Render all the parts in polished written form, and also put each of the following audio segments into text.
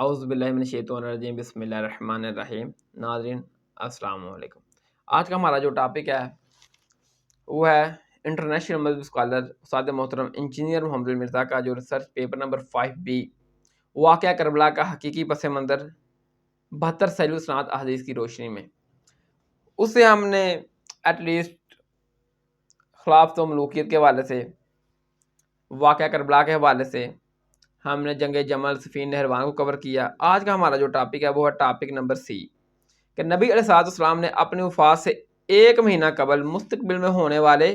اعوذ باللہ من الشیطان الرجیم، بسم اللہ الرحمن الرحیم۔ ناظرین السلام علیکم۔ آج کا ہمارا جو ٹاپک ہے وہ ہے انٹرنیشنل مذہبی اسکالر استاد محترم انجینئر محمد مرزا کا جو ریسرچ پیپر نمبر 5B واقعہ کربلا کا حقیقی پس منظر 72 صحیح الاسناد احادیث کی روشنی میں، اس سے ہم نے ایٹ لیسٹ خلافت و ملوکیت کے حوالے سے، واقعہ کربلا کے حوالے سے ہم نے جنگ جمل، صفین، نہروان کو کور کیا۔ آج کا ہمارا جو ٹاپک ہے وہ ہے ٹاپک نمبر C کہ نبی علیہ السلام نے اپنی وفات سے 1 مہینہ قبل مستقبل میں ہونے والے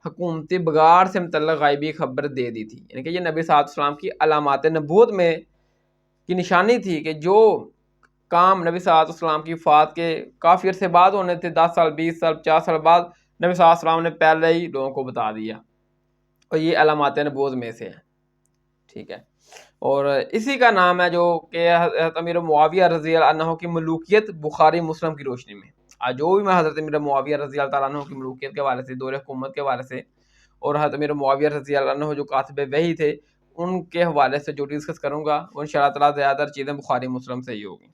حکومتی بگاڑ سے متعلق غیبی خبر دے دی تھی، یعنی کہ یہ نبی صلی اللہ علیہ وسلم کی علامات نبوت میں کی نشانی تھی کہ جو کام نبی صلی اللہ علیہ وسلم کی وفات کے کافی عرصے بعد ہونے تھے، 10 سال، 20 سال، 50 سال بعد، نبی صلی اللہ علیہ وسلم نے پہلے ہی لوگوں کو بتا دیا، اور یہ علامات نبوت میں سے ہے، ٹھیک ہے۔ اور اسی کا نام ہے جو کہ حضرت امیر معاویہ رضی اللہ عنہ کی ملوکیت بخاری مسلم کی روشنی میں۔ آج جو بھی میں حضرت امیر معاویہ رضی اللہ تعالیٰ عنہ کی ملوکیت کے حوالے سے، دور حکومت کے حوالے سے، اور حضرت امیر معاویہ رضی اللہ عنہ جو کاتب وحی تھے ان کے حوالے سے جو ڈسکس کروں گا وہ انشاءاللہ تعالیٰ زیادہ تر چیزیں بخاری مسلم سے ہی ہوگی۔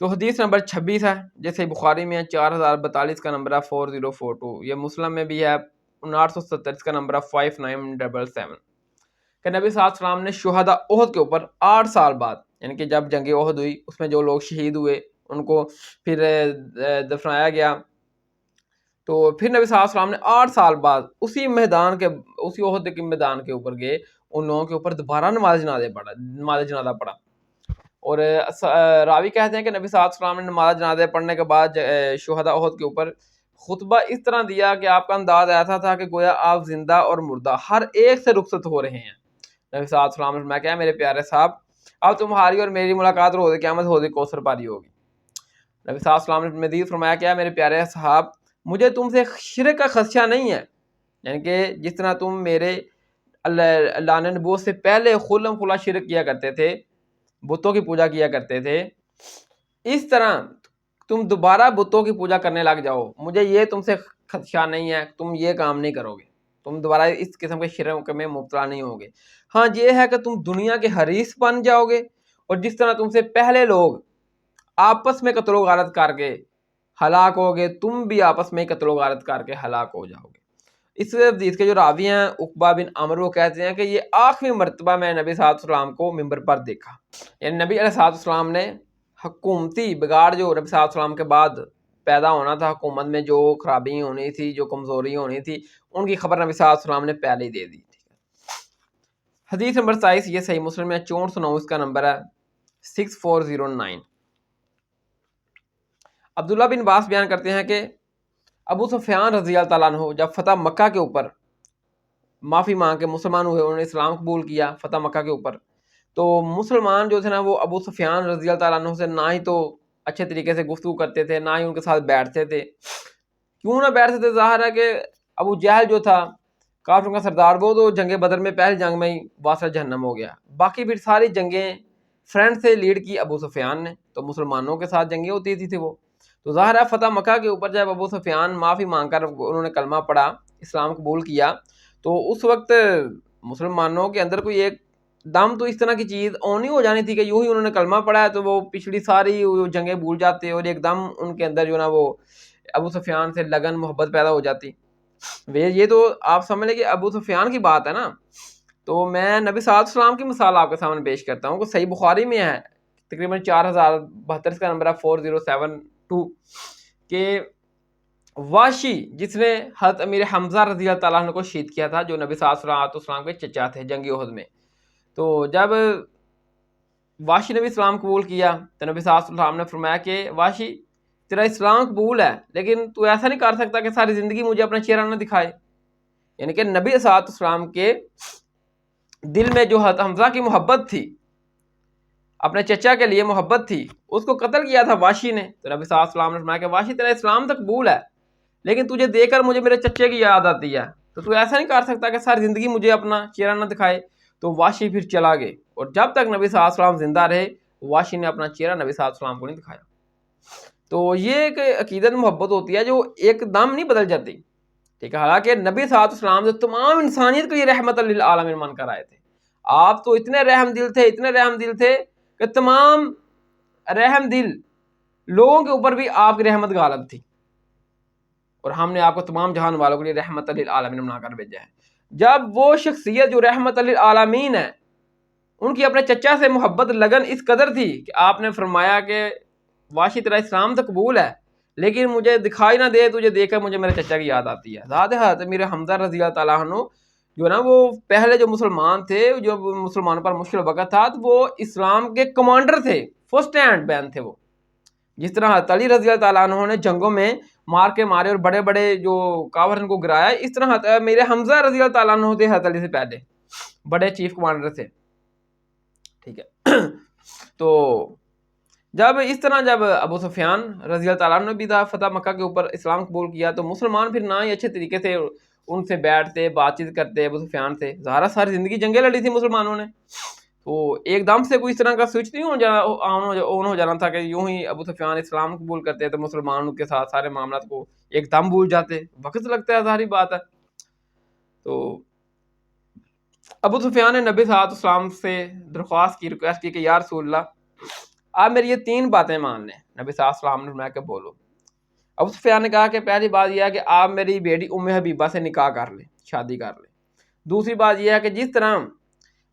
تو حدیث نمبر 26 ہے، جیسے بخاری میں ہے 4042 کا نمبر ہے 4042، یہ مسلم میں بھی ہے 5970 کا نمبر ہے 5977 کہ نبی صلی اللہ علیہ وسلم نے شہداء احد کے اوپر 8 سال بعد، یعنی کہ جب جنگ احد ہوئی اس میں جو لوگ شہید ہوئے ان کو پھر دفنایا گیا، تو پھر نبی صلی اللہ علیہ وسلم نے 8 سال بعد اسی احد کے میدان کے اوپر گئے، ان لوگوں کے اوپر دوبارہ نماز جنازہ پڑھا، اور راوی کہتے ہیں کہ نبی صلی اللہ علیہ وسلم نے نماز جنازہ پڑھنے کے بعد شہداء احد کے اوپر خطبہ اس طرح دیا کہ آپ کا انداز ایسا تھا کہ گویا آپ زندہ اور مردہ ہر ایک سے رخصت ہو رہے ہیں۔ نبی صلی اللہ علیہ وسلم نے فرمایا کہ میرے پیارے صاحب، اب تمہاری اور میری ملاقات روز قیامت حوض کوثر پاری ہوگی۔ نبی صلی اللہ علیہ وسلم نے مزید فرمایا کہ میرے پیارے صاحب، مجھے تم سے شرک کا خدشہ نہیں ہے، یعنی کہ جس طرح تم میرے اللہ نے نبوت سے پہلے خلم خلا شرک کیا کرتے تھے، بتوں کی پوجا کیا کرتے تھے، اس طرح تم دوبارہ بتوں کی پوجا کرنے لگ جاؤ، مجھے یہ تم سے خدشہ نہیں ہے، تم یہ کام نہیں کرو گے، تم دوبارہ اس قسم کے شرک میں مبتلا نہیں ہوگے۔ ہاں یہ ہے کہ تم دنیا کے حریص بن جاؤ گے، اور جس طرح تم سے پہلے لوگ آپس میں قتل و غارت کر کے ہلاک ہوگے، تم بھی آپس میں قتل و غارت کر کے ہلاک ہو جاؤ گے۔ اس حدیث کے جو راوی ہیں عقبہ بن عمر، وہ کہتے ہیں کہ یہ آخری مرتبہ میں نبی صلی اللہ علیہ وسلم کو ممبر پر دیکھا، یعنی نبی علیہ السلام نے حکومتی بگاڑ جو نبی صلی اللہ علیہ وسلم کے بعد پیدا ہونا تھا، حکومت میں جو خرابی ہونی تھی، جو کمزوری ہونی تھی، ان کی خبر نبی صلی اللہ علیہ وسلم نے پہلے ہی دے دی۔ حدیث نمبر 27، یہ صحیح مسلم میں 6409، اس کا نمبر ہے 6409۔ عبداللہ بن عباس بیان کرتے ہیں کہ ابو سفیان رضی اللہ تعالیٰ عنہ جب فتح مکہ کے اوپر معافی مانگ کے مسلمان ہوئے، انہوں نے اسلام قبول کیا فتح مکہ کے اوپر، تو مسلمان جو تھے نا وہ ابو سفیان رضی اللہ تعالیٰ عنہ سے نہ ہی تو اچھے طریقے سے گفتگو کرتے تھے، نہ ہی ان کے ساتھ بیٹھتے تھے۔ کیوں نہ بیٹھتے تھے؟ ظاہر ہے کہ ابو جہل جو تھا کافروں کا سردار، وہ تو جنگ بدر میں پہلی جنگ میں ہی واسطہ جہنم ہو گیا، باقی پھر ساری جنگیں فرینڈ سے لیڈ کی ابو سفیان نے، تو مسلمانوں کے ساتھ جنگیں ہوتی تھی وہ، تو ظاہر ہے فتح مکہ کے اوپر جب ابو سفیان معافی مانگ کر انہوں نے کلمہ پڑھا، اسلام قبول کیا، تو اس وقت مسلمانوں کے اندر کوئی ایک دم تو اس طرح کی چیز اونی ہو جانی تھی کہ یوں ہی انہوں نے کلمہ پڑھا ہے تو وہ پچھلی ساری جنگیں بھول جاتے، اور ایک دم ان کے اندر جو نا وہ ابو سفیان سے لگن محبت پیدا ہو جاتی۔ یہ تو آپ سمجھ لیں کہ ابو سفیان کی بات ہے نا، تو میں نبی صلی اللہ علیہ وسلم کی مثال آپ کے سامنے پیش کرتا ہوں کہ صحیح بخاری میں ہے تقریباً 4072 کا نمبر ہے 4072 کہ واشی جس نے حضرت امیر حمزہ رضی اللہ تعالیٰ عنہ کو شہید کیا تھا، جو نبی صلی اللہ علیہ وسلم کے چچا تھے جنگ احد میں، تو جب واشی نبی اسلام قبول کیا تو نبی صلی اللہ علیہ وسلم نے فرمایا کہ واشی تیرا اسلام قبول ہے، لیکن تو ایسا نہیں کر سکتا کہ ساری زندگی مجھے اپنا چہرہ نہ دکھائے، یعنی کہ نبی صلی اللہ علیہ وسلم کے دل میں جو حضرت حمزہ کی محبت تھی، اپنے چچا کے لیے محبت تھی، اس کو قتل کیا تھا واشی نے، تو نبی صلی اللہ علیہ وسلم نے فرمایا کہ واشی تیرا اسلام تو قبول ہے، لیکن تجھے دیکھ کر مجھے میرے چچے کی یاد آتی ہے، تو ایسا نہیں کر سکتا کہ ساری زندگی مجھے اپنا چہرہ نہ دکھائے۔ تو واشی پھر چلا گئے، اور جب تک نبی صلی اللہ علیہ وسلم زندہ رہے واشی نے اپنا چہرہ نبی صلی اللہ علیہ وسلم کو نہیں دکھایا۔ تو یہ ایک عقیدت محبت ہوتی ہے جو ایک دم نہیں بدل جاتی، ٹھیک ہے، حالانکہ نبی صلی اللہ علیہ وسلم جو تمام انسانیت کو یہ رحمت للعالمین مان کر آئے تھے، آپ تو اتنے رحم دل تھے، اتنے رحم دل تھے کہ تمام رحم دل لوگوں کے اوپر بھی آپ کی رحمت غالب تھی، اور ہم نے آپ کو تمام جہان والوں کے لیے رحمت للعالمین بنا کر بھیجا ہے۔ جب وہ شخصیت جو رحمت للعالمین ہے، ان کی اپنے چچا سے محبت لگن اس قدر تھی کہ آپ نے فرمایا کہ واشی تیرا اسلام تو قبول ہے، لیکن مجھے دکھائی نہ دے، تجھے دیکھ کر مجھے میرے چچا کی یاد آتی ہے۔ ذات حضرت امیر حمزہ رضی اللہ تعالیٰ عنہ جو نا وہ پہلے جو مسلمان تھے، جو مسلمانوں پر مشکل وقت تھا، تو وہ اسلام کے کمانڈر تھے، فرسٹ ہینڈ مین تھے وہ۔ جس طرح حضرت علی رضی اللہ تعالیٰ عنہ نے جنگوں میں مار کے مارے اور بڑے بڑے جو کافر ان کو گرایا، اس طرح میرے حمزہ رضی اللہ تعالیٰ عنہ تھے حضرت علی سے پہلے بڑے چیف کمانڈر تھے، ٹھیک ہے۔ تو جب اس طرح جب ابو سفیان رضی اللہ تعالیٰ عنہ نے بھی تھا فتح مکہ کے اوپر اسلام قبول کیا، تو مسلمان پھر نہ ہی اچھے طریقے سے ان سے بیٹھتے بات چیت کرتے ابو سفیان سے، ظاہرہ ساری زندگی جنگیں لڑی تھی مسلمانوں نے، تو ایک دم سے کوئی اس طرح کا سوئچ نہیں آن ہو جانا تھا کہ یوں ہی ابو سفیان اسلام قبول کرتے تو مسلمانوں کے ساتھ سارے معاملات کو ایک دم بھول جاتے، وقت لگتا ہے، ظاہری بات ہے۔ تو ابو سفیان نے نبی صلی اللہ علیہ وسلم سے درخواست کی، ریکویسٹ کی کہ یا رسول اللہ آپ میری یہ 3 باتیں مان لیں۔ نبی صلی اللہ علیہ وسلم نے فرمایا کہ بولو۔ ابو سفیان نے کہا کہ پہلی بات یہ ہے کہ آپ میری بیٹی ام حبیبہ سے نکاح کر لیں، شادی کر لیں۔ دوسری بات یہ ہے کہ جس طرح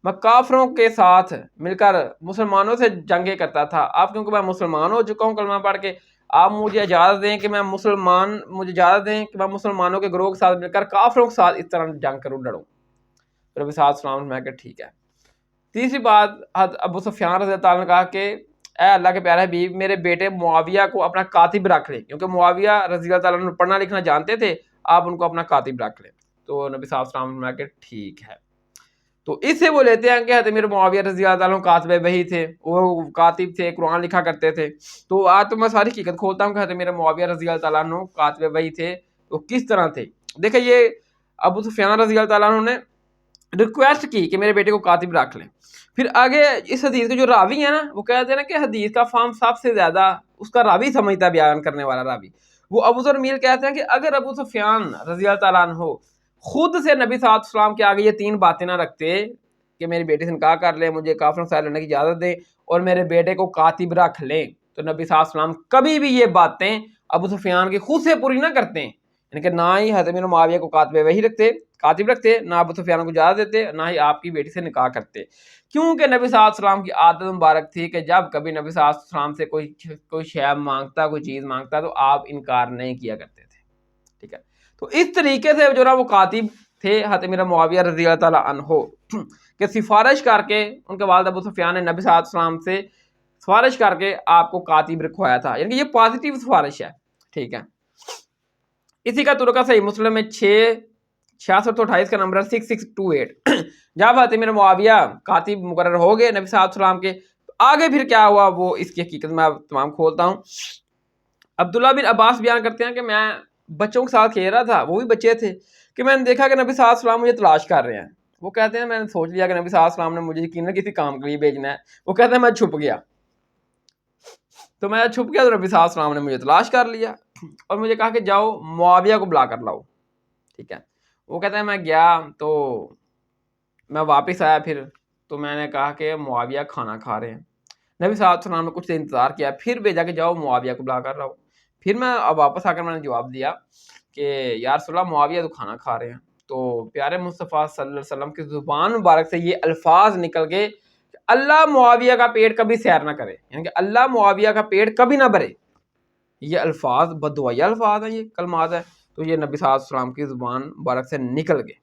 میں کافروں کے ساتھ مل کر مسلمانوں سے جنگیں کرتا تھا، آپ کیونکہ میں مسلمان ہو چکا ہوں کلمہ پڑھ کے، آپ مجھے اجازت دیں کہ میں مسلمانوں کے گروہ کے ساتھ مل کر کافروں کے ساتھ اس طرح جنگ کروں، لڑوں۔ نبی صلی اللہ علیہ وسلم نے کہا کہ ٹھیک ہے۔ تیسری بات ابو سفیان رضی اللہ عنہ نے کہا کہ اے اللہ کے پیارے حبیب، میرے بیٹے معاویہ کو اپنا کاتب رکھ لیں، کیونکہ معاویہ رضی اللہ تعالیٰ عنہ پڑھنا لکھنا جانتے تھے، آپ ان کو اپنا کاتب رکھ لیں۔ تو نبی صلی اللہ علیہ وسلم نے کہا کہ ٹھیک ہے۔ تو اس سے وہ لیتے ہیں کہ حضرت امیر معاویہ رضی اللہ تعالیٰ عنہ کاتب وحی تھے، وہ کاتب تھے، قرآن لکھا کرتے تھے۔ تو آج تو میں ساری حقیقت کھولتا ہوں کہ حضرت امیر معاویہ رضی اللہ تعالیٰ عنہ کاتب وحی تھے، تو کس طرح تھے۔ دیکھیں یہ ابو سفیان رضی اللہ تعالیٰ عنہ نے ریکویسٹ کی کہ میرے بیٹے کو کاتب رکھ لیں۔ پھر آگے اس حدیث کے جو راوی ہیں نا، وہ کہتے ہیں نا کہ حدیث کا فہم سب سے زیادہ اس کا راوی سمجھتا ہے، بیان کرنے والا راوی، وہ ابو ذر میل کہتے ہیں کہ اگر ابو سفیان رضی اللہ تعالیٰ عنہ خود سے نبی صلی اللہ علیہ وسلم کے آگے یہ 3 باتیں نہ رکھتے کہ میری بیٹے سے نکاح کر لیں، مجھے کافروں سے لڑنے کی اجازت دیں اور میرے بیٹے کو کاتب رکھ لیں، تو نبی صلی اللہ علیہ وسلم کبھی بھی یہ باتیں ابو سفیان کی خود سے پوری نہ کرتے، یعنی کہ نہ ہی حضرت امیر معاویہ کو کاتب رکھتے، نہ ابو سفیان کو اجازت دیتے، نہ ہی آپ کی بیٹی سے نکاح کرتے، کیونکہ نبی صلی اللہ علیہ وسلم کی عادت مبارک تھی کہ جب کبھی نبی صلی اللہ علیہ وسلم سے کوئی شے مانگتا، کوئی چیز مانگتا، تو آپ انکار نہیں کیا کرتے تھے، ٹھیک ہے۔ تو اس طریقے سے جو نا وہ کاتب تھے حضرت امیر معاویہ رضی اللہ تعالیٰ عنہ کہ سفارش کر کے ان کے والد ابو سفیان نے نبی صلی اللہ علیہ وسلم سے سفارش کر کے آپ کو کاتب رکھوایا تھا، یعنی کہ یہ پازیٹیو سفارش ہے، ٹھیک ہے۔ اسی کا طرقہ صحیح مسلم میں 6628 کا نمبر 6628 جب حضرت امیر معاویہ کاتب مقرر ہو گئے نبی صلی اللہ علیہ وسلم کے، آگے پھر کیا ہوا وہ اس کی حقیقت میں تمام کھولتا ہوں۔ عبداللہ بن عباس بیان کرتے ہیں کہ میں بچوں کے ساتھ کھیل رہا تھا، وہ بھی بچے تھے، کہ میں نے دیکھا کہ نبی صلی اللہ علیہ وسلم مجھے تلاش کر رہے ہیں۔ وہ کہتے ہیں میں نے سوچ لیا کہ نبی صلی اللہ علیہ وسلم نے مجھے یقیناً کسی کام کے لیے بھیجنا ہے۔ وہ کہتے ہیں میں چھپ گیا، تو میں چھپ گیا تو نبی صلی اللہ علیہ وسلم نے مجھے تلاش کر لیا اور مجھے کہا کہ جاؤ معاویہ کو بلا کر لاؤ، ٹھیک ہے۔ وہ کہتے ہیں میں گیا تو میں واپس آیا، پھر تو میں نے کہا کہ معاویہ کھانا کھا رہے ہیں۔ نبی صلی اللہ علیہ وسلم نے کچھ دیر انتظار کیا، پھر بھیجا کہ جاؤ معاویہ کو بلا کر لاؤ۔ پھر میں اب واپس آ کر میں نے جواب دیا کہ یا رسول اللہ معاویہ تو کھانا کھا رہے ہیں۔ تو پیارے مصطفیٰ صلی اللہ علیہ وسلم کی زبان مبارک سے یہ الفاظ نکل گئے کہ اللہ معاویہ کا پیٹ کبھی سیر نہ کرے، یعنی کہ اللہ معاویہ کا پیٹ کبھی نہ بھرے۔ یہ الفاظ بددعائیہ الفاظ ہیں، یہ کلمات ہیں، تو یہ نبی صلی اللہ علیہ وسلم کی زبان مبارک سے نکل گئے،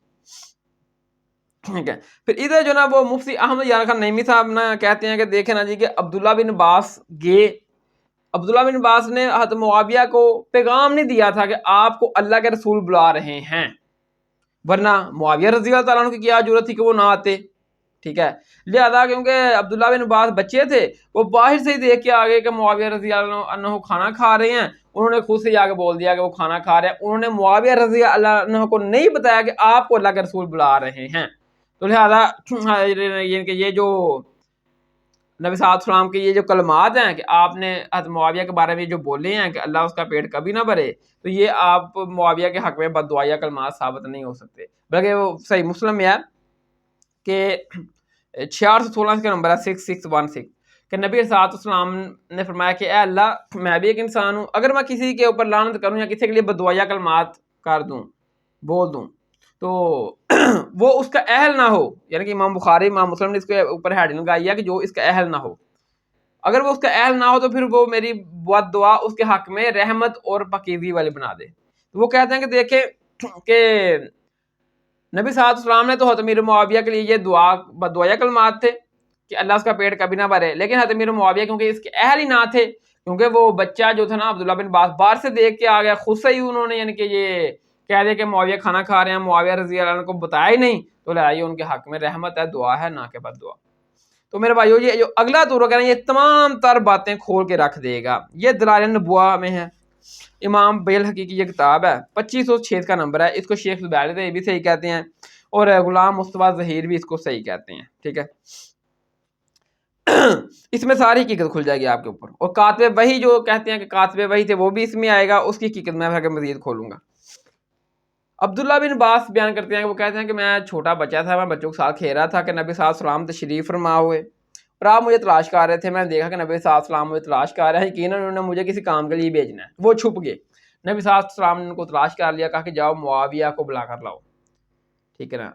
ٹھیک ہے۔ پھر ادھر جو نا وہ مفتی احمد یار خان نعیمی صاحب نا کہتے ہیں کہ دیکھیں نا جی کہ عبداللہ بن عباس گئے، عبداللہ بن عباس نے حضرت معاویہ کو پیغام نہیں دیا تھا کہ آپ کو اللہ کے رسول بلا رہے ہیں، ورنہ معاویہ رضی اللہ تعالیٰ عنہ کی کیا ضرورت تھی کہ وہ نہ آتے، ٹھیک ہے۔ لہذا کیونکہ عبداللہ بن عباس بچے تھے، وہ باہر سے ہی دیکھ کے آگے کہ معاویہ رضی اللہ عنہ کھانا کھا رہے ہیں، انہوں نے خود سے جا کے بول دیا کہ وہ کھانا کھا رہے ہیں، انہوں نے معاویہ رضی اللہ عنہ کو نہیں بتایا کہ آپ کو اللہ کے رسول بلا رہے ہیں۔ تو لہذا یہ جو نبی صلی اللہ علیہ وسلم کے یہ جو کلمات ہیں کہ آپ نے حضرت معاویہ کے بارے میں جو بولے ہیں کہ اللہ اس کا پیٹ کبھی نہ بھرے، تو یہ آپ معاویہ کے حق میں بددعائیہ کلمات ثابت نہیں ہو سکتے، بلکہ وہ صحیح مسلم میں ہے کہ 6616 کا نمبر ہے 6616 کہ نبی صلی اللہ علیہ وسلم نے فرمایا کہ اے اللہ میں بھی ایک انسان ہوں، اگر میں کسی کے اوپر لعنت کروں یا کسی کے لیے بددعا کلمات کر دوں بول دوں تو وہ اس کا اہل نہ ہو، یعنی کہ امام بخاری امام مسلم نے اس کے اوپر ہیڈنگ لگائی ہے کہ جو اس کا اہل نہ ہو، اگر وہ اس کا اہل نہ ہو تو پھر وہ میری بد دعا اس کے حق میں رحمت اور پاکیزگی والی بنا دے۔ وہ کہتے ہیں کہ دیکھیں کہ نبی صلی اللہ علیہ وسلم نے تو حضرت امیر معاویہ کے لیے یہ بددعا کلمات تھے کہ اللہ اس کا پیٹ کبھی نہ بھرے، لیکن حضرت امیر معاویہ کیونکہ اس کے اہل ہی نہ تھے، کیونکہ وہ بچہ جو تھا نا عبداللہ بن عباس باہر سے دیکھ کے آ گیا، خود سے ہی انہوں نے یعنی کہ یہ کہہ دیا کہ معاویہ کھانا کھا رہے ہیں، معاویہ رضی اللہ عنہ کو بتایا ہی نہیں، تو لہٰذا ان کے حق میں رحمت ہے، دعا ہے، نہ کہ بد دعا۔ تو میرے بھائیو یہ جو اگلا دور وغیرہ یہ تمام تر باتیں کھول کے رکھ دے گا، یہ دلائل نبوہ میں ہے، امام بیہقی کی یہ کتاب ہے، 2506 کا نمبر ہے، اس کو شیخ زبیدہ بھی صحیح کہتے ہیں اور غلام مصطفیٰ ظہیر بھی اس کو صحیح کہتے ہیں، ٹھیک ہے۔ اس میں ساری حقیقت کھل جائے گی آپ کے اوپر، اور کاتب وحی جو کہتے ہیں کہ کاتب وحی تھے وہ بھی اس میں آئے گا، اس کی حقیقت میں مزید کھولوں گا۔ عبداللہ بن عباس بیان کرتے ہیں کہ وہ کہتے ہیں کہ میں چھوٹا بچہ تھا، میں بچوں کے ساتھ کھیل رہا تھا کہ نبی صلی اللہ علیہ وسلم تشریف فرما ہوئے اور آپ مجھے تلاش کر رہے تھے، میں نے دیکھا کہ نبی صلی اللہ علیہ وسلم مجھے تلاش کر رہے ہیں، یقیناً انہوں نے مجھے کسی کام کے لیے بھیجنا ہے، وہ چھپ گئے، نبی صلی اللہ علیہ وسلم نے ان کو تلاش کر لیا، کہا کہ جاؤ معاویہ کو بلا کر لاؤ، ٹھیک ہے نا،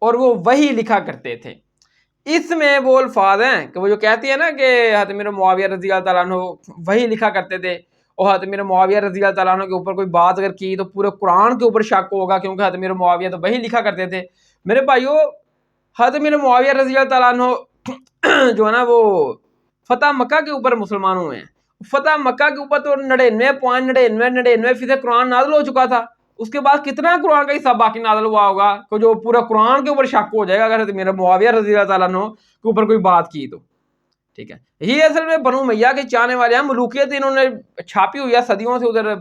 اور وہ وہی لکھا کرتے تھے۔ اس میں وہ الفاظ ہیں کہ وہ جو کہتی ہے نا کہ حضرت امیر معاویہ رضی اللہ تعالیٰ عنہ وہی لکھا کرتے تھے، اور حضرت امیر معاویہ رضی اللہ تعالیٰ عنہ کے اوپر کوئی بات اگر کی تو پورے قرآن کے اوپر شک ہوگا، کیونکہ حضرت امیر معاویہ تو وہی لکھا کرتے تھے۔ میرے بھائیو حضرت امیر معاویہ رضی اللہ تعالیٰ عنہ جو ہے نا وہ فتح مکہ کے اوپر مسلمان ہوئے ہیں، فتح مکہ کے اوپر تو 99.99% قرآن نازل ہو چکا تھا، اس کے بعد کتنا قرآن کا حصہ باقی نازل ہوا ہوگا کہ جو پورا قرآن کے اوپر شک ہو جائے گا اگر میرا معاویہ رضی اللہ تعالیٰ عنہ کے اوپر کوئی بات کی تو، ٹھیک ہے۔ یہ اصل میں بنو امیہ کے چاہنے والے ہیں، ملوکیت انہوں نے چھاپی ہوئی ہے صدیوں سے ادھر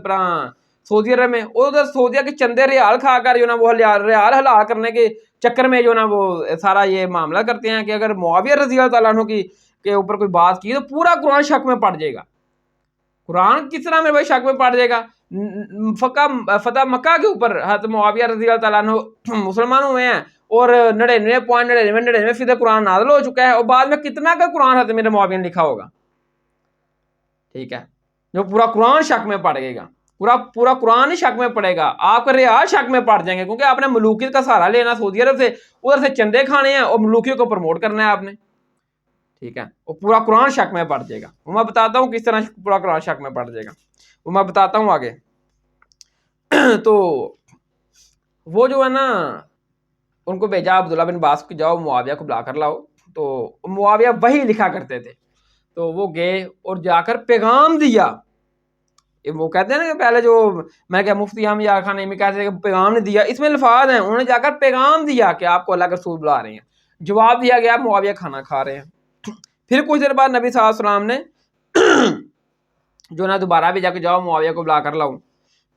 سعودی عرب میں، اور ادھر سعودیہ کے چندے ریال کھا کر جو نا وہ ریال حلال کرنے کے چکر میں جو نا وہ سارا یہ معاملہ کرتے ہیں کہ اگر معاویہ رضی اللہ تعالیٰ عنہ کی کے اوپر کوئی بات کی تو پورا قرآن شک میں پڑ جائے گا۔ قرآن کس طرح میں بھائی شک میں پڑ جائے گا؟ فتح مکہ کے اوپر حضرت معاویہ رضی اللہ تعالیٰ عنہ مسلمان ہوئے ہیں اور 99.99% قرآن نازل ہو چکا ہے، اور بعد میں کتنا کا قرآن حضرت میرے معاویہ نے لکھا ہوگا، ٹھیک ہے، جو پورا قرآن شک میں پڑ گئے گا، پورا قرآن ہی شک میں پڑے گا، آپ کا ریال شک میں پڑ جائیں گے، کیونکہ آپ نے ملوکیت کا سہارا لینا سعودی عرب سے، ادھر سے چندے کھانے ہیں اور ملوکیت کو پروموٹ کرنا ہے آپ نے، ٹھیک ہے، اور پورا قرآن شک میں پڑ جائے گا۔ وہ میں بتاتا ہوں کس طرح پورا قرآن شک میں پڑ جائے گا، وہ میں بتاتا ہوں آگے۔ تو وہ جو ہے نا ان کو بھیجا عبداللہ بن عباس کو، جاؤ معاویہ کو بلا کر لاؤ، تو معاویہ وہی لکھا کرتے تھے، تو وہ گئے اور جا کر پیغام دیا، وہ کہتے ہیں نا کہ پہلے جو میں کیا مفتی ہم یا خان میں کہتے ہیں کہ پیغام نے دیا، اس میں الفاظ ہیں، انہوں نے جا کر پیغام دیا کہ آپ کو اللہ کے رسول بلا رہے ہیں، جواب دیا گیا معاویہ کھانا کھا رہے ہیں۔ پھر کچھ دیر بعد نبی صلی اللہ علیہ وسلم نے جو نا دوبارہ بھی جا کے جاؤ معاویہ کو بلا کر لاؤ،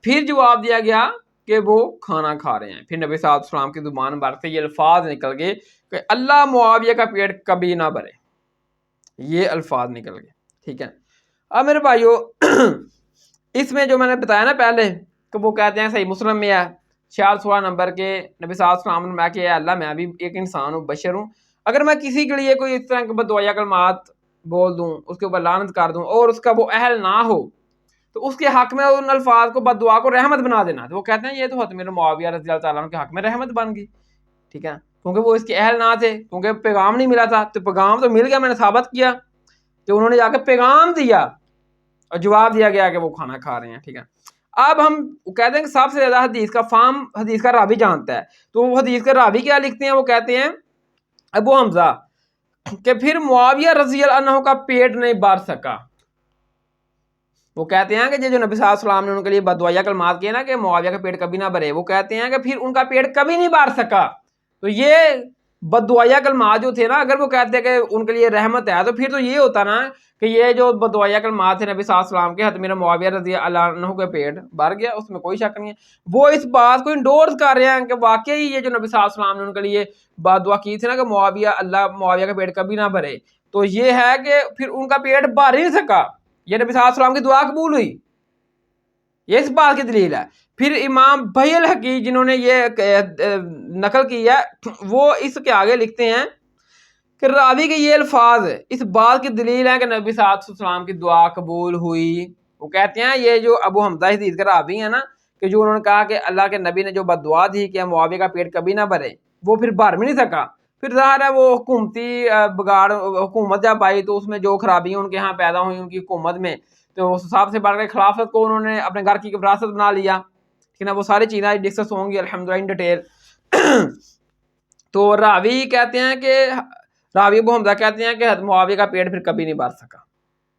پھر جواب دیا گیا کہ وہ کھانا کھا رہے ہیں۔ پھر نبی صلی اللہ علیہ وسلم کی زبان بھر سے یہ الفاظ نکل گئے کہ اللہ معاویہ کا پیٹ کبھی نہ بھرے، یہ الفاظ نکل گئے، ٹھیک ہے۔ اب میرے بھائیو اس میں جو میں نے بتایا نا پہلے کہ وہ کہتے ہیں صحیح مسلم میں ہے 416 نمبر کے، نبی صلی اللہ علیہ وسلم نے میں کہ اللہ میں بھی ایک انسان ہوں، بشر ہوں، اگر میں کسی کے لیے کوئی اس طرح کے بددعا کلمات بول دوں، اس کے اوپر لعنت کر دوں اور اس کا وہ اہل نہ ہو تو اس کے حق میں ان الفاظ کو بد دعا کو رحمت بنا دینا، تو وہ کہتے ہیں یہ تو حضرت میرے معاویہ رضی اللہ تعالیٰ عنہ کے حق میں رحمت بن گئی، ٹھیک ہے، کیونکہ وہ اس کے اہل نہ تھے، کیونکہ پیغام نہیں ملا تھا، تو پیغام تو مل گیا، میں نے ثابت کیا کہ انہوں نے جا کے پیغام دیا اور جواب دیا گیا کہ وہ کھانا کھا رہے ہیں، ٹھیک ہے۔ اب ہم کہتے ہیں کہ سب سے زیادہ حدیث کا فہم حدیث کا راوی جانتا ہے، تو وہ حدیث کا راوی کیا لکھتے ہیں، وہ کہتے ہیں ابو حمزہ کہ پھر معاویہ رضی اللہ عنہ کا پیٹ نہیں بھر سکا، وہ کہتے ہیں کہ جو نبی صلی اللہ علیہ وسلم نے ان کے لیے بددعا کلمات کیے نا کہ معاویہ کا پیٹ کبھی نہ بھرے، وہ کہتے ہیں کہ پھر ان کا پیٹ کبھی نہیں بھر سکا، تو یہ بددعا کلمات جو تھے نا، اگر وہ کہتے ہیں کہ ان کے لیے رحمت ہے تو پھر تو یہ ہوتا نا کہ یہ جو بددعا کلمات تھے نبی صلی اللہ علیہ وسلم کے، حضرت میرا معاویہ رضی اللہ عنہ کے پیٹ بھر گیا، اس میں کوئی شک نہیں ہے۔ وہ اس بات کو انڈورس کر رہے ہیں کہ واقعی یہ جو نبی صلی اللہ علیہ وسلم نے ان کے لیے بددعا کی تھی نا کہ معاویہ کا پیٹ کبھی نہ بھرے، تو یہ ہے کہ پھر ان کا پیٹ بھر ہی نہیں سکا، یہ نبی صلی اللہ علیہ وسلم کی دعا قبول ہوئی، یہ اس بات کی دلیل ہے۔ پھر امام بیہقی جنہوں نے یہ نقل کی ہے، وہ اس کے آگے لکھتے ہیں کہ راوی کے یہ الفاظ اس بات کی دلیل ہے کہ نبی صلی اللہ علیہ وسلم کی دعا قبول ہوئی. وہ کہتے ہیں یہ جو ابو حمزہ حدیث کے راوی ہیں نا کہ جو انہوں نے کہا کہ اللہ کے نبی نے جو بد دعا دی کہ معاویہ کا پیٹ کبھی نہ بھرے, وہ پھر بھر بھی نہیں سکا. پھر ظاہر ہے وہ حکومتی بگاڑ, حکومت جب آئی تو اس میں جو خرابیاں ان کے ہاں پیدا ہوئی ان کی حکومت میں, تو اس حساب سے بڑھ کے خلافت کو انہوں نے اپنے گھر کی وراثت بنا لیا. ٹھیک ہے نا, وہ ساری چیزیں ڈسکس ہوں گی الحمدللہ ان ڈیٹیل. تو راوی کہتے ہیں کہ راوی ابو حمزہ کہتے ہیں کہ معاویہ کا پیٹ پھر کبھی نہیں بھر سکا.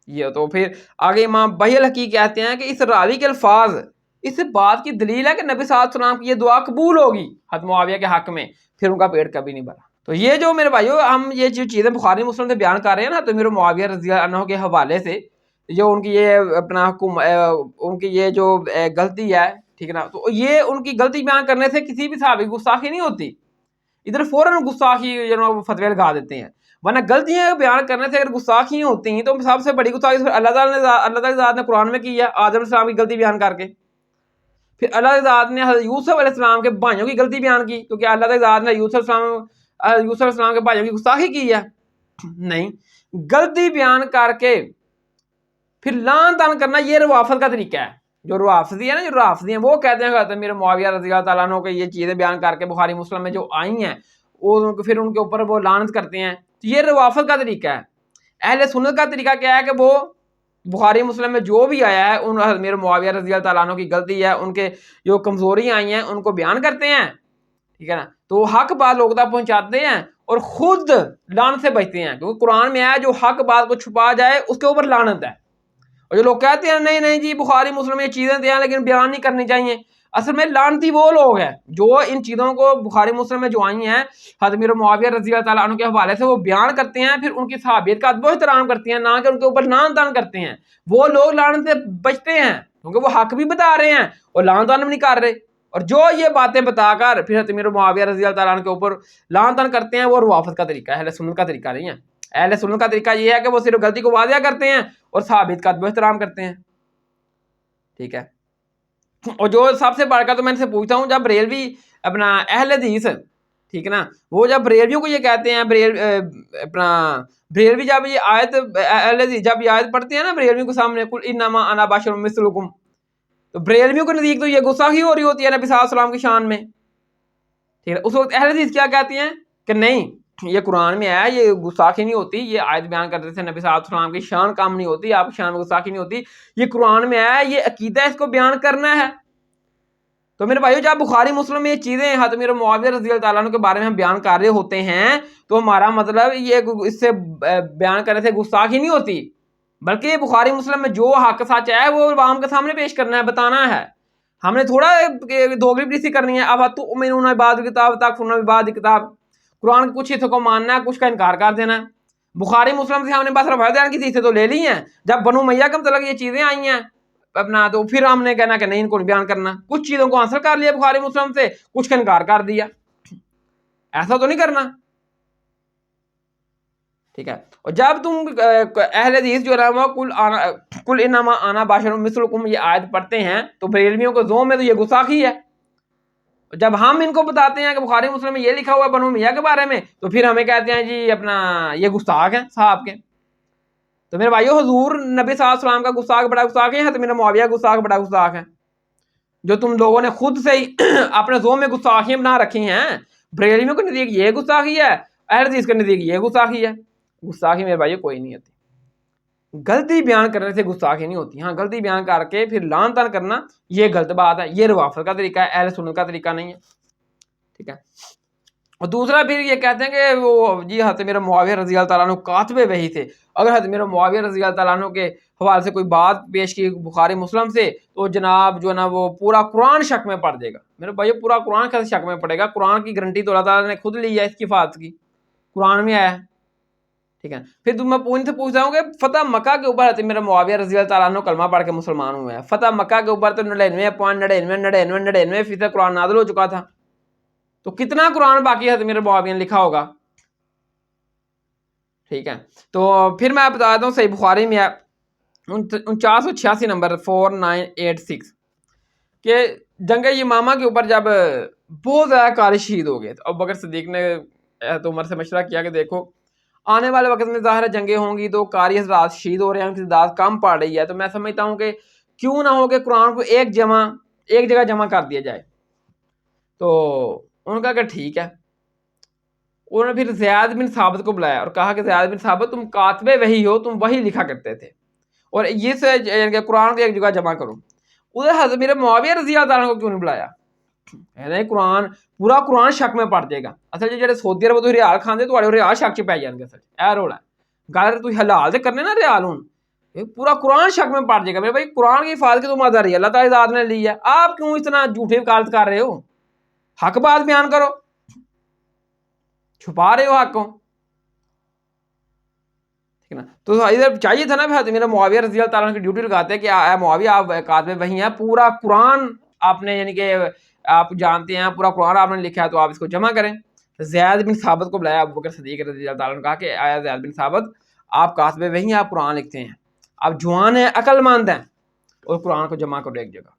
یہ تو پھر آگے امام بحی الحقی کہتے ہیں کہ اس راوی کے الفاظ اس بات کی دلیل ہے کہ نبی صلی اللہ علیہ وسلم کی یہ دعا قبول ہوگی حضرت معاویہ کے حق میں, پھر ان کا پیٹ کبھی نہیں بھرا. تو یہ جو میرے بھائیو ہم یہ جو چیزیں بخاری مسلم سے بیان کر رہے ہیں نا, تو میرے معاویہ رضی اللہ عنہ کے حوالے سے جو ان کی یہ اپنا ان کی یہ جو غلطی ہے, ٹھیک ہے نا, تو یہ ان کی غلطی بیان کرنے سے کسی بھی صحابی گستاخی نہیں ہوتی. ادھر فوراً گستاخی فتوے لگا دیتے ہیں, ورنہ غلطیاں بیان کرنے سے اگر گستاخی ہوتی ہیں تو سب سے بڑی گستاخی اللہ تعالیٰ ذات نے قرآن میں کی ہے آدم علیہ السلام کی غلطی بیان کر کے. پھر اللہ ذات نے حضرت یوسف علیہ السلام کے بھائیوں کی غلطی بیان کی, کیونکہ اللہ ذات نے یوسف علیہ السلام کے بھائیوں کی گستاخی کی ہے نہیں. غلطی بیان کر کے پھر لان تان کرنا یہ روافت کا طریقہ ہے. جو روافضی ہے نا, جو رافضی ہیں, وہ کہتے ہیں کہ میرے معاویہ رضی اللہ تعالیٰ عنہ کے یہ چیزیں بیان کر کے بخاری مسلم میں جو آئی ہیں وہ پھر ان کے اوپر وہ لعنت کرتے ہیں. تو یہ روافت کا طریقہ ہے. اہل سنت کا طریقہ کیا ہے کہ وہ بخاری مسلم میں جو بھی آیا ہے ان میرے معاویہ رضی اللہ تعالیٰ عنہ کی غلطی ہے, ان کے جو کمزوریاں آئی ہیں ان کو بیان کرتے ہیں, ٹھیک ہے نا. تو وہ حق بات لوگ تک پہنچاتے ہیں اور خود لعنت سے بچتے ہیں, کیونکہ قرآن میں آیا جو حق بات کو چھپا جائے اس کے اوپر لعنت ہے. اور جو لوگ کہتے ہیں نہیں نہیں جی بخاری مسلم یہ چیزیں دیں لیکن بیان نہیں کرنی چاہیے, اصل میں لعنتی وہ لوگ ہیں جو ان چیزوں کو بخاری مسلم میں جو آئی ہیں حضرت امیر معاویہ رضی اللہ تعالیٰ عنہ کے حوالے سے وہ بیان کرتے ہیں, پھر ان کی صحابیت کا ادب و احترام کرتے ہیں, نہ کہ ان کے اوپر لعن طعن کرتے ہیں. وہ لوگ لعنت سے بچتے ہیں کیونکہ وہ حق بھی بتا رہے ہیں اور لعن طعن بھی نہیں کر رہے. اور جو یہ باتیں بتا کر پھر حضرت امیر معاویہ رضی اللہ تعالیٰ عنہ کے اوپر لعن طعن کرتے ہیں, وہ روافت کا طریقہ ہے, اہل سنت کا طریقہ نہیں ہے. اہل سنت کا طریقہ یہ ہے کہ وہ صرف غلطی کو واضح کرتے ہیں اور صحابیت کا ادب و احترام کرتے ہیں, ٹھیک ہے. اور جو سب سے بڑھ کر تو میں ان سے پوچھتا ہوں, جب بریلوی اپنا اہل حدیث, ٹھیک ہے نا, وہ جب بریلویوں کو یہ کہتے ہیں اپنا بریلوی جب یہ آیت اہل حدیث جب یہ آیت پڑھتے ہیں نا بریلویوں کے سامنے قل انما انا بشر مثلکم, تو بریلویوں کے نزدیک تو یہ گستاخی ہو رہی ہوتی ہے نبی صلی اللہ علیہ وسلم کی شان میں, ٹھیک ہے. اس وقت اہل حدیث کیا کہتی ہیں کہ نہیں یہ قرآن میں آیا, یہ گستاخی نہیں ہوتی, یہ آیت بیان کرتے تھے نبی صلی اللہ علیہ وسلم کی شان کم نہیں ہوتی, آپ کی شان میں گستاخی نہیں ہوتی, یہ قرآن میں آیا, یہ عقیدہ ہے, اس کو بیان کرنا ہے. تو میرے بھائیو جب بخاری مسلم میں یہ چیزیں حضرت امیر معاویہ رضی اللہ تعالیٰ عنہ کے بارے میں ہم بیان کر رہے ہوتے ہیں تو ہمارا مطلب یہ اس سے بیان کرنے سے گستاخی نہیں ہوتی, بلکہ یہ بخاری مسلم میں جو حق سچ ہے وہ عوام کے سامنے پیش کرنا ہے, بتانا ہے. ہم نے تھوڑا دوگلی پریسی کرنی ہے. اب تؤمنون ببعض الکتاب وتکفرون ببعض الکتاب, قرآن کے کچھ حصوں کو ماننا ہے, کچھ کا انکار کر دینا ہے. بخاری مسلم سے ہم نے بس روایت کی چیزیں تو لے لی ہیں, جب بنو امیہ کے متعلق یہ چیزیں آئی ہیں اپنا تو پھر ہم نے کہنا کہ نہیں ان کو بیان کرنا. کچھ چیزوں کو حاصل کر لیا بخاری مسلم سے, کچھ کا انکار کر دیا, ایسا تو نہیں کرنا, ٹھیک ہے. اور جب تم اہل حدیث جو ہے وہ کل انما انا بشر مثلکم یہ آیت پڑھتے ہیں تو بریلویوں کو ذوق میں تو یہ گستاخی ہے. جب ہم ان کو بتاتے ہیں کہ بخاری مسلم میں یہ لکھا ہوا ہے بنو امیہ کے بارے میں تو پھر ہمیں کہتے ہیں جی اپنا یہ گستاخ ہیں صاحب کے. تو میرے بھائیو حضور نبی صلی اللہ علیہ وسلم کا گستاخ بڑا گستاخ ہے, حضرت امیر معاویہ گستاخ بڑا گستاخ ہے, جو تم لوگوں نے خود سے ہی اپنے ذوق میں گستاخیاں بنا رکھی ہیں. بریلویوں کے نزدیک یہ گستاخی ہے, اہل حدیث کے نزدیک یہ گستاخی ہے. گستاخی میرے بھائیو کوئی نہیں ہوتی, غلطی بیان کرنے سے گستاخی نہیں ہوتی. ہاں غلطی بیان کر کے پھر لعن طعن کرنا یہ غلط بات ہے, یہ روافت کا طریقہ ہے, اہل سنت کا طریقہ نہیں ہے, ٹھیک ہے. اور دوسرا پھر یہ کہتے ہیں کہ وہ جی حضرت میرا معاویہ رضی اللہ تعالیٰ عنہ کاتب وحی تھے. اگر حضرت میرا معاویہ رضی اللہ تعالیٰ عنہ کے حوالے سے کوئی بات پیش کی بخاری مسلم سے تو جناب جو ہے نا وہ پورا قرآن شک میں پڑ جائے گا. میرے بھائی پورا قرآن کیسے شک میں پڑے گا؟ قرآن کی گارنٹی تو اللہ تعالیٰ نے خود لی ہے اس کی حفاظت کی, قرآن میں آیا ہے, ٹھیک ہے. پھر میں ان سے پوچھتا ہوں کہ فتح مکہ کے اوپر حضرت میرا معاویہ رضی اللہ تعالیٰ عنہ کلمہ پڑھ کے مسلمان ہوئے ہیں. فتح مکہ کے اوپر تو 99.9999% قرآن نازل ہو چکا تھا, تو کتنا قرآن باقی ہے میرے معاویہ نے لکھا ہوگا, ٹھیک ہے. تو پھر میں بتا دیتا ہوں صحیح بخاری میں 4986 نمبر 4986 کہ جنگ یمامہ کے اوپر جب بہت زیادہ قاری شہید ہو گئے تو ابوبکر صدیق نے تو عمر سے مشورہ کیا کہ دیکھو آنے والے وقت میں ظاہر جنگیں ہوں گی تو قاری حضرات شہید ہو رہے ہیں، ان کی تعداد کم پڑ رہی ہے، تو میں سمجھتا ہوں کہ کیوں نہ ہو کہ قرآن کو ایک جگہ جمع کر دیا جائے. تو انہوں نے کہا کہ ٹھیک ہے. انہوں نے پھر زیاد بن ثابت کو بلایا اور کہا کہ زیاد بن ثابت تم کاتب وحی ہو، تم وحی لکھا کرتے تھے، اور یہ سے یعنی کہ قرآن کو ایک جگہ جمع کرو. ادھر حضرت میرے معاویہ رضی اللہ تعالیٰ کو کیوں نہیں بلایا؟ پورا قرآن شک میں پڑ جائے گا. اصل جڑے سعودی عرب تو ریال کھاندے تھوڑے ریال شک چ پی جان گے. اصل اے رولا گل تو حلال تے کرنے نا ریال ہوں، پورا قرآن شک میں پڑ جائے گا. میرے بھائی قرآن کی حفاظت کی ذمہ داری اللہ تعالیٰ ذات نے لی ہے، آپ کیوں اتنا جھوٹے وکالت کر رہے ہو؟ حق بات بیان کرو، چھپا رہے ہو حق کو. ٹھیک ہے نا. تو ادھر چاہیے تھا نا میرا معاویہ رضی اللہ تعالیٰ کی ڈیوٹی لگاتے ہیں کہ اے معاویہ آپ کاتب وحی ہیں، پورا قرآن آپ نے یعنی کہ آپ جانتے ہیں پورا قرآن آپ نے لکھا ہے تو آپ اس کو جمع کریں. زید بن ثابت کو بلایا ابو بکر صدیق رضی اللہ تعالیٰ نے کہا کہ آیا زید بن ثابت آپ کاتب وحی ہیں، آپ قرآن لکھتے ہیں، آپ جوان ہیں، عقل مند ہیں، اور قرآن کو جمع کرو ایک جگہ.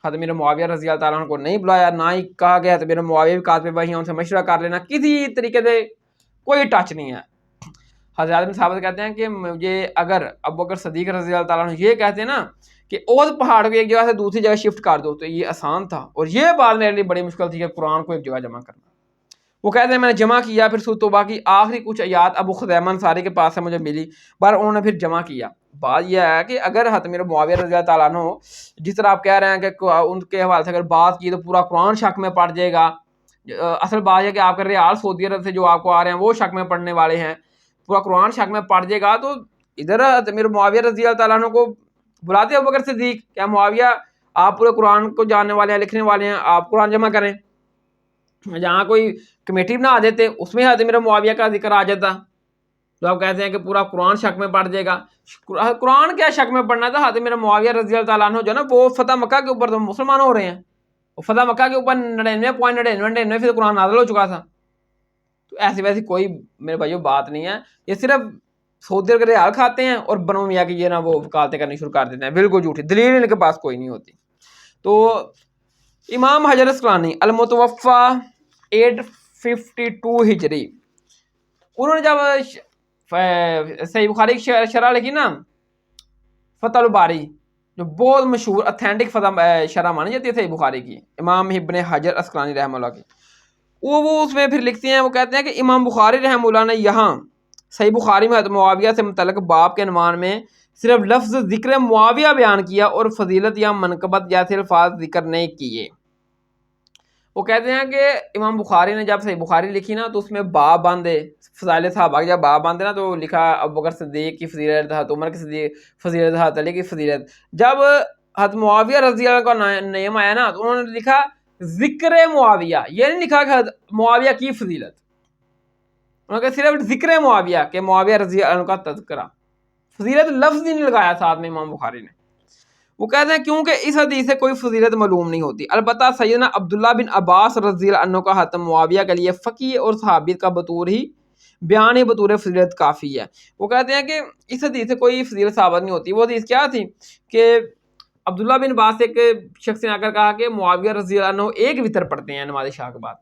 حضرت میرے معاویہ رضی اللہ تعالیٰ کو نہیں بلایا، نہ ہی کہا گیا تو میرے معاویہ بھی کاتب وحی ہیں، ان سے مشورہ کر لینا، کسی طریقے سے کوئی ٹچ نہیں ہے. حضرت بن ثابت کہتے ہیں کہ مجھے اگر ابو بکر صدیق رضی اللہ تعالیٰ یہ کہتے ہیں نا کہ احد پہاڑ کو ایک جگہ سے دوسری جگہ شفٹ کر دو تو یہ آسان تھا، اور یہ بات میرے لیے بڑی مشکل تھی کہ قرآن کو ایک جگہ جمع کرنا. وہ کہتے ہیں میں نے جمع کیا، پھر سورۃ توبہ کی آخری کچھ آیات ابو خزیمہ انصاری کے پاس سے مجھے ملی، پر انہوں نے پھر جمع کیا. بات یہ ہے کہ اگر حضرت میرے معاویہ رضی اللہ تعالیٰ عنہ جس طرح آپ کہہ رہے ہیں کہ ان کے حوالے سے اگر بات کی تو پورا قرآن شک میں پڑ جائے گا، اصل بات ہے کہ آپ کر رہے ریال سعودی عرب سے جو آپ کو آ رہے ہیں وہ شک میں پڑنے والے ہیں، پورا قرآن شک میں پڑ جائے گا. تو ادھر میرے معاویہ رضی اللہ تعالیٰ عنہ کو بلاتے ابو بکر صدیق کہ معاویہ آپ پورے قرآن کو جاننے والے ہیں، لکھنے والے ہیں، آپ قرآن جمع کریں. جہاں کوئی کمیٹی بنا دیتے اس میں حضرت میرے معاویہ کا ذکر آ جاتا. تو آپ کہتے ہیں کہ پورا قرآن شک میں پڑ جائے گا. قرآن کیا شک میں پڑنا تھا؟ حضرت میرے معاویہ رضی اللہ تعالیٰ عنہ جو ہے نا وہ فتح مکہ کے اوپر تو مسلمان ہو رہے ہیں، وہ فتح مکہ کے اوپر 99.99% قرآن نازل ہو چکا تھا. تو ایسی ویسی کوئی میرے بھائیو بات نہیں ہے، یہ صرف سعودی کے ریال کھاتے ہیں اور بنو میاں کی یہ نا وہ وکالتیں کرنی شروع کر دیتے ہیں، بالکل جھوٹی دلیل ان کے پاس کوئی نہیں ہوتی. تو امام حجر اسقلانی المتوفا 852 ہجری، انہوں نے جب صحیح بخاری کی شرح لکھی نا فتح الباری جو بہت مشہور اتھینٹک فتح شرح مانی جاتی ہے صحیح بخاری کی، امام ابن حجر اسقلانی رحمہ اللہ کی، وہ اس میں پھر لکھتے ہیں، وہ کہتے ہیں کہ امام بخاری رحمہ اللہ نے یہاں صحیح بخاری میں حضرت معاویہ سے متعلق باب کے عنوان میں صرف لفظ ذکر معاویہ بیان کیا اور فضیلت یا منقبت جیسے الفاظ ذکر نہیں کیے. وہ کہتے ہیں کہ امام بخاری نے جب صحیح بخاری لکھی نا تو اس میں باب باندھے، فضائل صحابہ کے جب باب باندھے نا تو لکھا ابو بکر صدیق کی فضیلت، حضرت عمر کی فضیلت، حضرت علی کی فضیلت. جب حضرت معاویہ رضی اللہ کا نام آیا نا تو انہوں نے لکھا ذکر معاویہ، یہ نہیں لکھا کہ معاویہ کی فضیلت، انہوں نے صرف ذکر معاویہ کہ معاویہ رضی اللہ عنہ کا تذکرہ، فضیلت لفظ ہی نہیں لگایا ساتھ میں امام بخاری نے. وہ کہتے ہیں کیونکہ اس حدیث سے کوئی فضیلت معلوم نہیں ہوتی. البتہ سیدنا عبداللہ بن عباس رضی اللہ عنہ کا حضرت معاویہ کے لیے فقیہ اور صحابیت کا بطور ہی بیان بطور فضیلت کافی ہے. وہ کہتے ہیں کہ اس حدیث سے کوئی فضیلت ثابت نہیں ہوتی. وہ حدیث کیا تھی کہ عبداللہ بن عباس ایک شخص نے آ کر کہا کہ معاویہ رضی اللہ عنہ ایک وطر پڑھتے ہیں نماز عشاء کے بعد.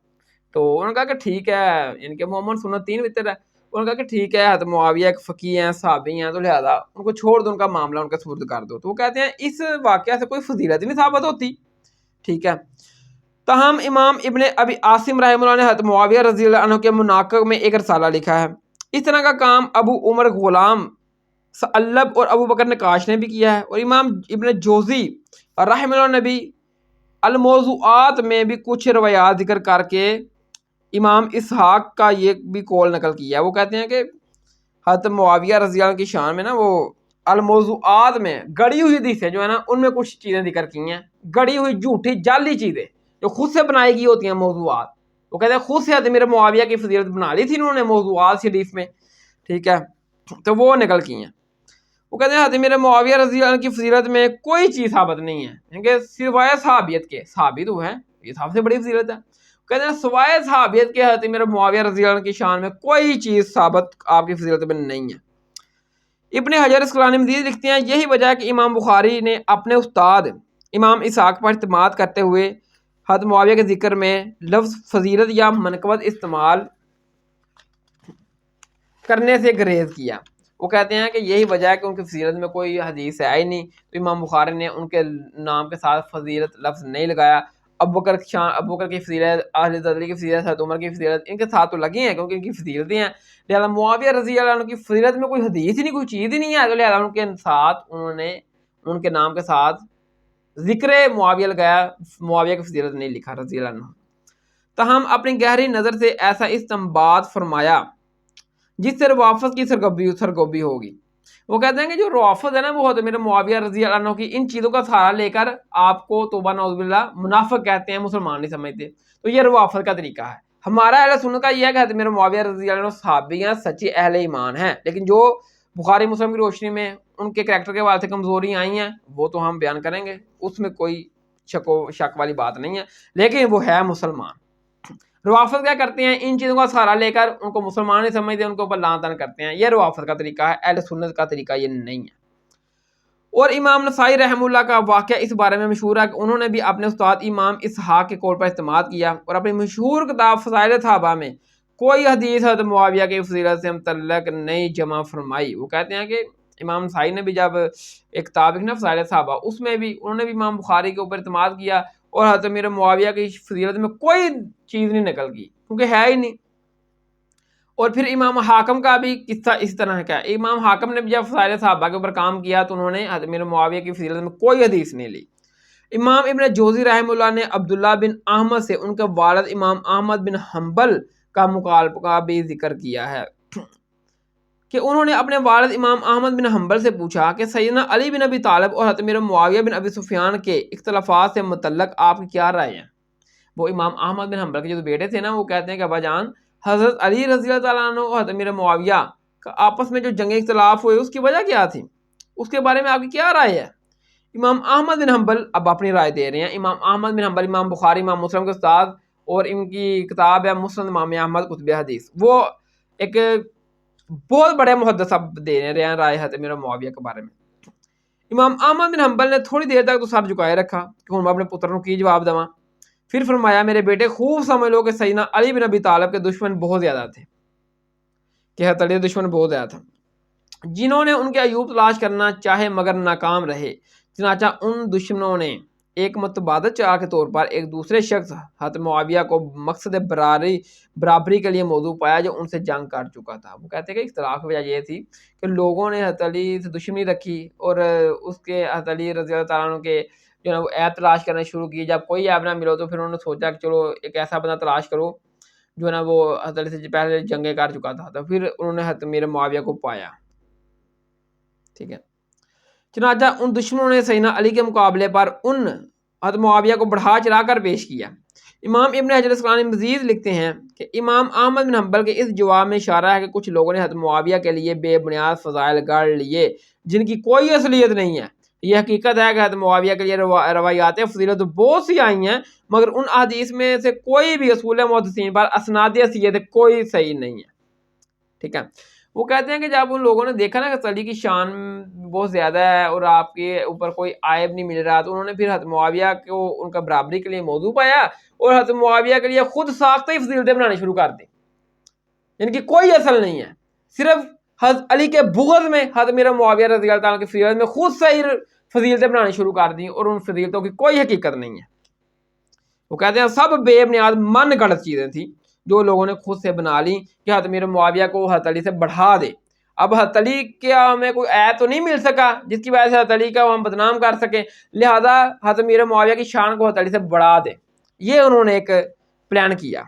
تو انہوں نے کہا کہ ٹھیک ہے، ان کے محمد سنت 3 وطر ہے. انہوں نے کہا کہ ٹھیک ہے، حضرت معاویہ ایک فقیہ ہیں، صحابی ہیں، تو لہذا ان کو چھوڑ دو، ان کا معاملہ ان کا سپرد کر دو. تو وہ کہتے ہیں اس واقعہ سے کوئی فضیلت نہیں ثابت ہوتی. ٹھیک ہے. تاہم امام ابن ابی عاصم رحمہ اللہ نے حضرت معاویہ رضی اللہ عنہ کے مناقب میں ایک رسالہ لکھا ہے. اس طرح کا کام ابو عمر غلام ثعلب اور ابو بکر نقاش نے بھی کیا ہے، اور امام ابن جوزی رحمہ اللہ نے بھی الموضوعات میں بھی کچھ روایات ذکر کر کے امام اسحاق کا یہ بھی قول نقل کیا ہے. وہ کہتے ہیں کہ حضرت معاویہ رضی اللہ عنہ کی شان میں نا وہ الموضوعات میں گڑی ہوئی حدیثیں جو ہے نا ان میں کچھ چیزیں ذکر کی ہیں، گڑی ہوئی جھوٹی جعلی چیزیں جو خود سے بنائی گئی ہوتی ہیں موضوعات. وہ کہتے ہیں خود سے حضرت میرے معاویہ کی فضیلت بنا لی تھی انہوں نے موضوعات شریف میں. ٹھیک ہے، تو وہ نکل کی ہیں. وہ کہتے ہیں حضرت میرے معاویہ رضی اللہ عنہ کی فضیلت میں کوئی چیز ثابت نہیں ہے، کیونکہ سوائے صحابیت کے، صحابی تو ہے، یہ سب سے بڑی فضیلت ہے. کہتے ہیں سوائے صحابیت کے حضرت میرے معاویہ رضی اللہ عنہ کی شان میں کوئی چیز ثابت آپ کی فضیلت میں نہیں ہے. ابن حجر اسقلانی مزید لکھتے ہیں یہی وجہ ہے کہ امام بخاری نے اپنے استاد امام اسحاق پر اعتماد کرتے ہوئے حضرت معاویہ کے ذکر میں لفظ فضیلت یا منقبت استعمال کرنے سے گریز کیا۔ وہ کہتے ہیں کہ یہی وجہ ہے کہ ان کی فضیلت میں کوئی حدیث ہے ہی نہیں، تو امام بخاری نے ان کے نام کے ساتھ فضیلت لفظ نہیں لگایا۔ ابو بکر کی فضیلت، اہل علی کی فضیلت، حضرت عمر کی فضیلت ان کے ساتھ تو لگی ہیں کیونکہ ان کی فضیلتیں ہیں، لہٰذا معاویہ رضی اللہ عنہ کی فضیلت میں کوئی حدیث ہی نہیں، کوئی چیز ہی نہیں ہے، تو لہٰذا ان کے ساتھ انہوں نے ان کے نام کے ساتھ ذکر معاویہ لگایا، معاویہ کی فضیلت نہیں لکھا رضی اللہ عنہ۔ تاہم اپنی گہری نظر سے ایسا استنباط فرمایا جس سے روافض کی سرگوبی ہوگی۔ وہ کہتے ہیں کہ جو روافض ہے نا، وہ ہوتے میرے معاویہ رضی اللہ عنہ کی ان چیزوں کا سہارا لے کر آپ کو توبہ نعوذ باللہ منافق کہتے ہیں، مسلمان نہیں سمجھتے، تو یہ روافض کا طریقہ ہے۔ ہمارا اہل سنت کا یہ ہے کہ میرے معاویہ رضی اللہ عنہ صحابی ہیں، سچے اہل ایمان ہیں، لیکن جو بخاری مسلم کی روشنی میں ان کے کریکٹر کے حوالے سے کمزوری آئی ہیں وہ تو ہم بیان کریں گے، اس میں کوئی شک والی بات نہیں ہے، لیکن وہ ہے مسلمان۔ روافض کیا کرتے ہیں، ان چیزوں کا سہارا لے کر ان کو مسلمان نہیں سمجھتے، ان کے اوپر لعن طعن کرتے ہیں، یہ روافض کا طریقہ ہے، اہل سنت کا طریقہ یہ نہیں ہے۔ اور امام نسائی رحمہ اللہ کا واقعہ اس بارے میں مشہور ہے کہ انہوں نے بھی اپنے استاد امام اسحاق کے قول پر اعتماد کیا اور اپنی مشہور کتاب فضائل صحابہ میں کوئی حدیث حضرت معاویہ کی فضیلت سے متعلق نہیں جمع فرمائی۔ وہ کہتے ہیں کہ امام نسائی نے بھی جب ایک کتاب لکھی نا فضائل صحابہ، اس میں بھی انہوں نے بھی امام بخاری کے اوپر اعتماد کیا اور حضرت امیر معاویہ کی فضیلت میں کوئی چیز نہیں نقل کی کیونکہ ہے ہی نہیں۔ اور پھر امام حاکم کا بھی قصہ اس طرح کا ہے، امام حاکم نے بھی جب فضائل صحابہ کے اوپر کام کیا تو انہوں نے حضرت امیر معاویہ کی فضیلت میں کوئی حدیث نہیں لی۔ امام ابن جوزی رحمہ اللہ نے عبداللہ بن احمد سے ان کے والد امام احمد بن حنبل کا مکالمہ بھی ذکر کیا ہے کہ انہوں نے اپنے والد امام احمد بن حنبل سے پوچھا کہ سیدنا علی بن ابی طالب اور حضرت امیر معاویہ بن ابی سفیان کے اختلافات سے متعلق آپ کی کیا رائے ہیں؟ وہ امام احمد بن حنبل کے جو بیٹے تھے نا، وہ کہتے ہیں کہ ابا جان، حضرت علی رضی اللہ تعالیٰ عنہ اور حضرت امیر معاویہ کا آپس میں جو جنگ اختلاف ہوئے اس کی وجہ کیا تھی، اس کے بارے میں آپ کی کیا رائے ہے؟ امام احمد بن حنبل اب اپنی رائے دے رہے ہیں۔ امام احمد بن حنبل امام بخاری امام مسلم کے استاد، اور ان کی کتاب ہے مسند امام احمد کتب حدیث، وہ ایک بہت بڑے محدث اب دے رہے ہیں رائے حضرت امیر معاویہ کے بارے میں۔ امام احمد بن حنبل نے تھوڑی دیر تک تو سر جھکائے رکھا کہ ہوں اپنے پتر کو کی جواب دواں، پھر فرمایا میرے بیٹے خوب سمجھ لو کہ سیدنا علی بن ابی طالب کے دشمن بہت زیادہ تھے، کہ حضرت علی کے دشمن بہت زیادہ تھا، جنہوں نے ان کے عیوب تلاش کرنا چاہے مگر ناکام رہے۔ چنانچہ ان دشمنوں نے ایک متبادل چراغ کے طور پر ایک دوسرے شخص حضرت معاویہ کو مقصد برابری کے لیے موضوع پایا جو ان سے جنگ کر چکا تھا۔ وہ کہتے ہیں کہ اختلاف کی وجہ یہ تھی کہ لوگوں نے حضرت علی سے دشمنی رکھی اور اس کے حضرت علی رضی اللہ تعالیٰ عنہ کے جو ہے وہ عیب تلاش کرنا شروع کی۔ جب کوئی عیب نہ ملو تو پھر انہوں نے سوچا کہ چلو ایک ایسا بندہ تلاش کرو جو ہے نا وہ حضرت علی سے پہلے جنگیں کر چکا تھا، تو پھر انہوں نے حضرت امیر معاویہ کو پایا، ٹھیک ہے۔ چنانچہ ان دشمنوں نے سیدنا علی کے مقابلے پر ان حضرت معاویہ کو بڑھا چڑھا کر پیش کیا۔ امام ابن حجر اسقلانی مزید لکھتے ہیں کہ امام احمد بن حنبل کے اس جواب میں اشارہ ہے کہ کچھ لوگوں نے حضرت معاویہ کے لیے بے بنیاد فضائل گڑھ لیے جن کی کوئی اصلیت نہیں ہے۔ یہ حقیقت ہے کہ حضرت معاویہ کے لیے روایات فضیلت بہت سی آئی ہیں، مگر ان احادیث میں سے کوئی بھی اصول محدثین پر اسناد حیثیت کوئی صحیح نہیں ہے، ٹھیک ہے۔ وہ کہتے ہیں کہ جب ان لوگوں نے دیکھا نا کہ علی کی شان بہت زیادہ ہے اور آپ کے اوپر کوئی عائب نہیں مل رہا، تو انہوں نے پھر حضرت معاویہ کو ان کا برابری کے لیے موضوع پایا اور حضرت معاویہ کے لیے خود ساختہ ہی فضیلتیں بنانی شروع کر دی، ان کی کوئی اصل نہیں ہے، صرف حضرت علی کے بغض میں حضرت امیر معاویہ رضی اللہ تعالیٰ کی فضیلت میں خود صحیح فضیلتیں بنانی شروع کر دی اور ان فضیلتوں کی کوئی حقیقت نہیں ہے۔ وہ کہتے ہیں سب بے بنیاد من گڑت چیزیں تھیں جو لوگوں نے خود سے بنا لی کہ حضرت امیر معاویہ کو حضرت علی سے بڑھا دے۔ اب حضرت علی کیا ہمیں کوئی عیب تو نہیں مل سکا جس کی وجہ سے حضرت علی کا ہم بدنام کر سکیں، لہذا حضرت امیر معاویہ کی شان کو حضرت علی سے بڑھا دے، یہ انہوں نے ایک پلان کیا۔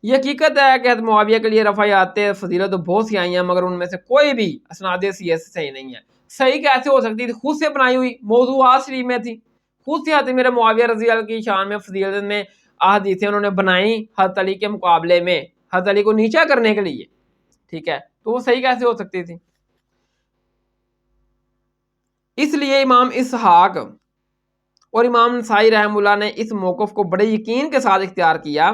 یہ حقیقت ہے کہ حضرت معاویہ کے لیے رفعیات فضیلت تو بہت سی آئی ہیں، مگر ان میں سے کوئی بھی اسناد صحیح نہیں ہے۔ صحیح کیسے ہو سکتی تھی؟ خود سے بنائی ہوئی موضوعات شریف میں تھی، خود سے حضرت امیر معاویہ رضی اللہ کی شان میں فضیلت میں احادیثیں انہوں نے بنائی حضرت علی کے مقابلے میں حضرت علی کو نیچا کرنے کے لیے، ٹھیک ہے، تو وہ صحیح کیسے ہو سکتی تھی؟ اس لیے امام اسحاق اور امام نسائی رحمہ اللہ نے اس موقف کو بڑے یقین کے ساتھ اختیار کیا،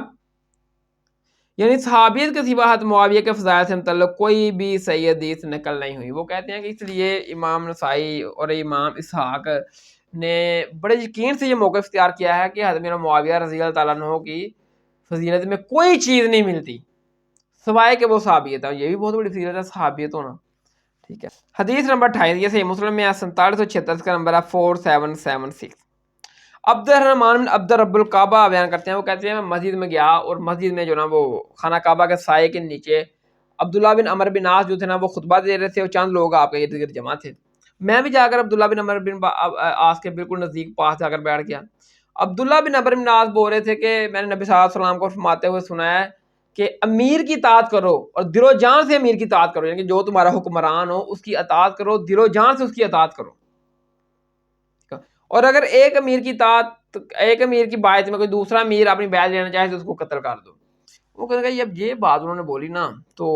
یعنی صحابیت کے سوا حضرت معاویہ کے فضائل سے متعلق کوئی بھی صحیح حدیث نقل نہیں ہوئی۔ وہ کہتے ہیں کہ اس لیے امام نسائی اور امام اسحاق نے بڑے یقین سے یہ موقف اختیار کیا ہے کہ حضرت معاویہ رضی اللہ تعالیٰ عنہ کی فضیلت میں کوئی چیز نہیں ملتی، سوائے کہ وہ صحابیت ہے. یہ بھی بہت بڑی فضیلت ہے صحابیت ہونا. ٹھیک ہے. حدیث نمبر 28 یہ صحیح مسلم میں 4776 کا نمبر ہے 4776. عبد الرحمن بن عبد رب الکعبہ بیان کرتے ہیں, وہ کہتے ہیں میں مسجد میں گیا اور مسجد میں جو نا وہ خانہ کعبہ کے سائے کے نیچے عبداللہ بن عمر بن عاص جو تھے نا وہ خطبہ دے رہے تھے اور چند لوگ آپ کے ارد گرد جمع تھے. میں بھی جا کر عبداللہ بن عمر بن عاص کے بالکل نزدیک پاس جا کر بیٹھ گیا. عبداللہ بن عمر بن عاص بول رہے تھے کہ میں نے نبی صلی اللہ علیہ وسلم کو فرماتے ہوئے سنا ہے کہ امیر کی اطاعت کرو اور دل و جان سے امیر کی اطاعت کرو, یعنی کہ جو تمہارا حکمران ہو اس کی اطاعت کرو, دل و جان سے اس کی اطاعت کرو. اور اگر ایک امیر کی بیعت میں کوئی دوسرا امیر اپنی بیعت لینا چاہے تو اس کو قتل کر دو. وہ کہتے ہیں جب یہ بات انہوں نے بولی نا تو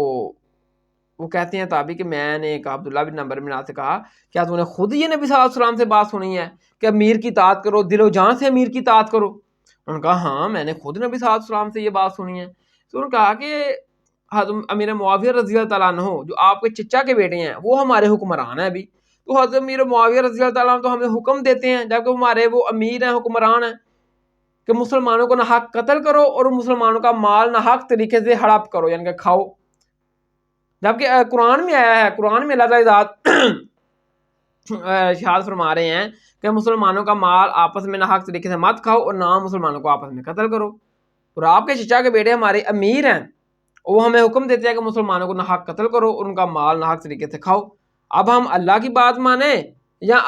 وہ کہتے ہیں تابعی کہ میں نے کہا عبداللہ بن عمر بن عاص سے کہا کیا تو نے خود یہ نبی صلی اللہ علیہ وسلم سے بات سنی ہے کہ امیر کی اطاعت کرو, دل و جان سے امیر کی اطاعت کرو؟ انہوں نے کہا ہاں میں نے خود نبی صلی اللہ علیہ وسلم سے یہ بات سنی ہے. تو انہوں نے کہا کہ امیر معاویہ رضی اللہ تعالیٰ عنہ جو آپ کے چچا کے بیٹے ہیں وہ ہمارے حکمران ہیں ابھی, تو حضرت امیر معاویہ رضی اللہ تعالیٰ عنہ تو ہمیں حکم دیتے ہیں جبکہ ہمارے وہ امیر ہیں, حکمران ہیں, کہ مسلمانوں کو نہ حق قتل کرو اور مسلمانوں کا مال نہ حق طریقے سے ہڑپ کرو, یعنی کہ کھاؤ. جبکہ قرآن میں آیا ہے, قرآن میں اللہ تعالیٰ ذات ارشاد فرما رہے ہیں کہ مسلمانوں کا مال آپس میں نہ حق طریقے سے مت کھاؤ اور نہ مسلمانوں کو آپس میں قتل کرو. اور آپ کے چچا کے بیٹے ہمارے امیر ہیں, وہ ہمیں حکم دیتے ہیں کہ مسلمانوں کو نہ حق قتل کرو اور ان کا مال نہ حق طریقے سے کھاؤ. اب ہم اللہ کی بات مانیں یا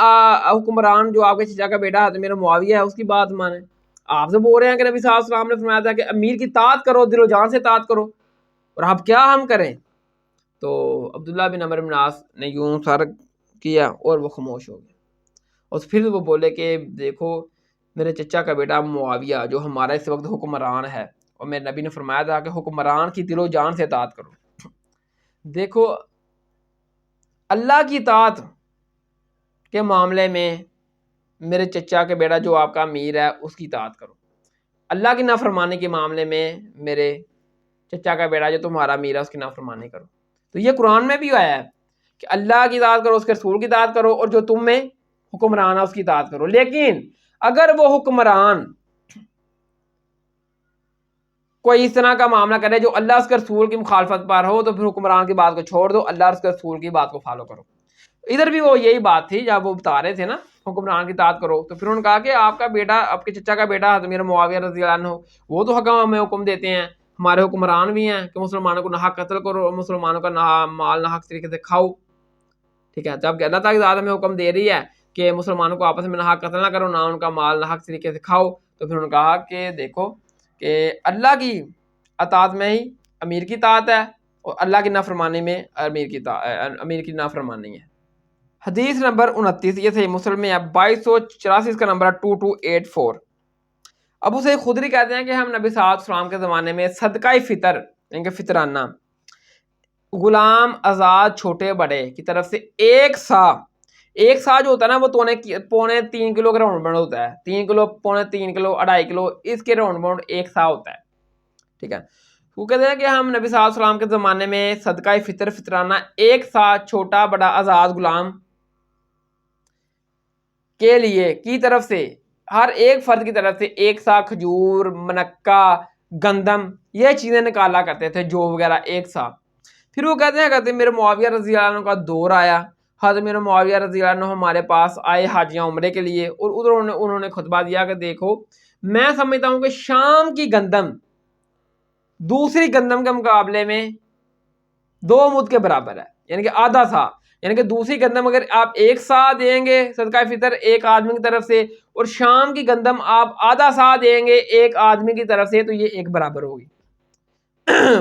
حکمران جو آپ کے چچا کا بیٹا ہے میرا معاویہ ہے اس کی بات مانیں؟ آپ سے بول رہے ہیں کہ نبی صلی اللہ علیہ وسلم نے فرمایا تھا کہ امیر کی اطاعت کرو, دل و جان سے اطاعت کرو, اور اب کیا ہم کریں؟ تو عبداللہ بن عمر بن عاص نے یوں سر کیا اور وہ خاموش ہو گئے. اور پھر وہ بولے کہ دیکھو میرے چچا کا بیٹا معاویہ جو ہمارا اس وقت حکمران ہے, اور میرے نبی نے فرمایا تھا کہ حکمران کی دل و جان سے اطاعت کرو. دیکھو اللہ کی اطاعت کے معاملے میں میرے چچا کے بیٹا جو آپ کا امیر ہے اس کی اطاعت کرو, اللہ کی نافرمانی کے معاملے میں میرے چچا کا بیٹا جو تمہارا امیر ہے اس کی نافرمانی کرو. تو یہ قرآن میں بھی آیا ہے کہ اللہ کی اطاعت کرو, اس کے رسول کی اطاعت کرو, اور جو تم میں حکمران ہے اس کی اطاعت کرو. لیکن اگر وہ حکمران کوئی اس طرح کا معاملہ کرے جو اللہ اس کے رسول کی مخالفت پر ہو تو پھر حکمران کی بات کو چھوڑ دو, اللہ اور اس کے رسول کی بات کو فالو کرو. ادھر بھی وہ یہی بات تھی جب وہ بتا رہے تھے نا حکمران کی اطاعت کرو, تو پھر انہوں نے کہا کہ آپ کا بیٹا, آپ کے چچا کا بیٹا میرا معاویہ رضی اللہ عنہ وہ تو ہمیں حکم دیتے ہیں, ہمارے حکمران بھی ہیں کہ مسلمانوں کو نہ حق قتل کرو اور مسلمانوں کا مال نہ حق طریقے سے کھاؤ. ٹھیک ہے, جب کہ اللہ تعالیٰ ذات ہمیں حکم دے رہی ہے کہ مسلمانوں کو آپس میں نہ حق قتل نہ کرو, نہ ان کا مال نہ حق طریقے سے کھاؤ. تو پھر انہوں نے کہا کہ دیکھو کہ اللہ کی اطاعت میں ہی امیر کی اطاعت ہے اور اللہ کی نافرمانی میں امیر کی نافرمانی ہے. حدیث نمبر 29 یہ صحیح مسلم میں ہے 2284 کا نمبر 2284. ابو سعید خدری کہتے ہیں کہ ہم نبی صلی اللہ علیہ وسلم کے زمانے میں صدقہ فطر یعنی کہ فطرانہ غلام آزاد چھوٹے بڑے کی طرف سے ایک سا جو ہوتا ہے نا وہ 2.25 کلو کا راؤنڈ باؤنڈ ہوتا ہے, 3 کلو 3.25 کلو 2.5 کلو اس کے راؤنڈ باؤنڈ ایک سا ہوتا ہے. ٹھیک ہے, وہ کہتے ہیں کہ ہم نبی صلی اللہ علیہ وسلم کے زمانے میں صدقہ فطرانہ ایک سا چھوٹا بڑا آزاد غلام کے لیے کی طرف سے ہر ایک فرد کی طرف سے ایک سا کھجور, منکا, گندم یہ چیزیں نکالا کرتے تھے, جو وغیرہ ایک سا. پھر وہ کہتے ہیں میرے معاویہ رضی اللہ عنہ کا دور آیا, حضرت میرے معاویہ رضی اللہ عنہ ہمارے پاس آئے حاجیاں عمرے کے لیے, اور ادھر انہوں نے خطبہ دیا کہ دیکھو میں سمجھتا ہوں کہ شام کی گندم دوسری گندم کے مقابلے میں 2 مد کے برابر ہے, یعنی کہ آدھا سا, یعنی کہ دوسری گندم اگر آپ ایک سا دیں گے صدقہ فطر ایک آدمی کی طرف سے اور شام کی گندم آپ آدھا سا دیں گے ایک آدمی کی طرف سے تو یہ ایک برابر ہوگی.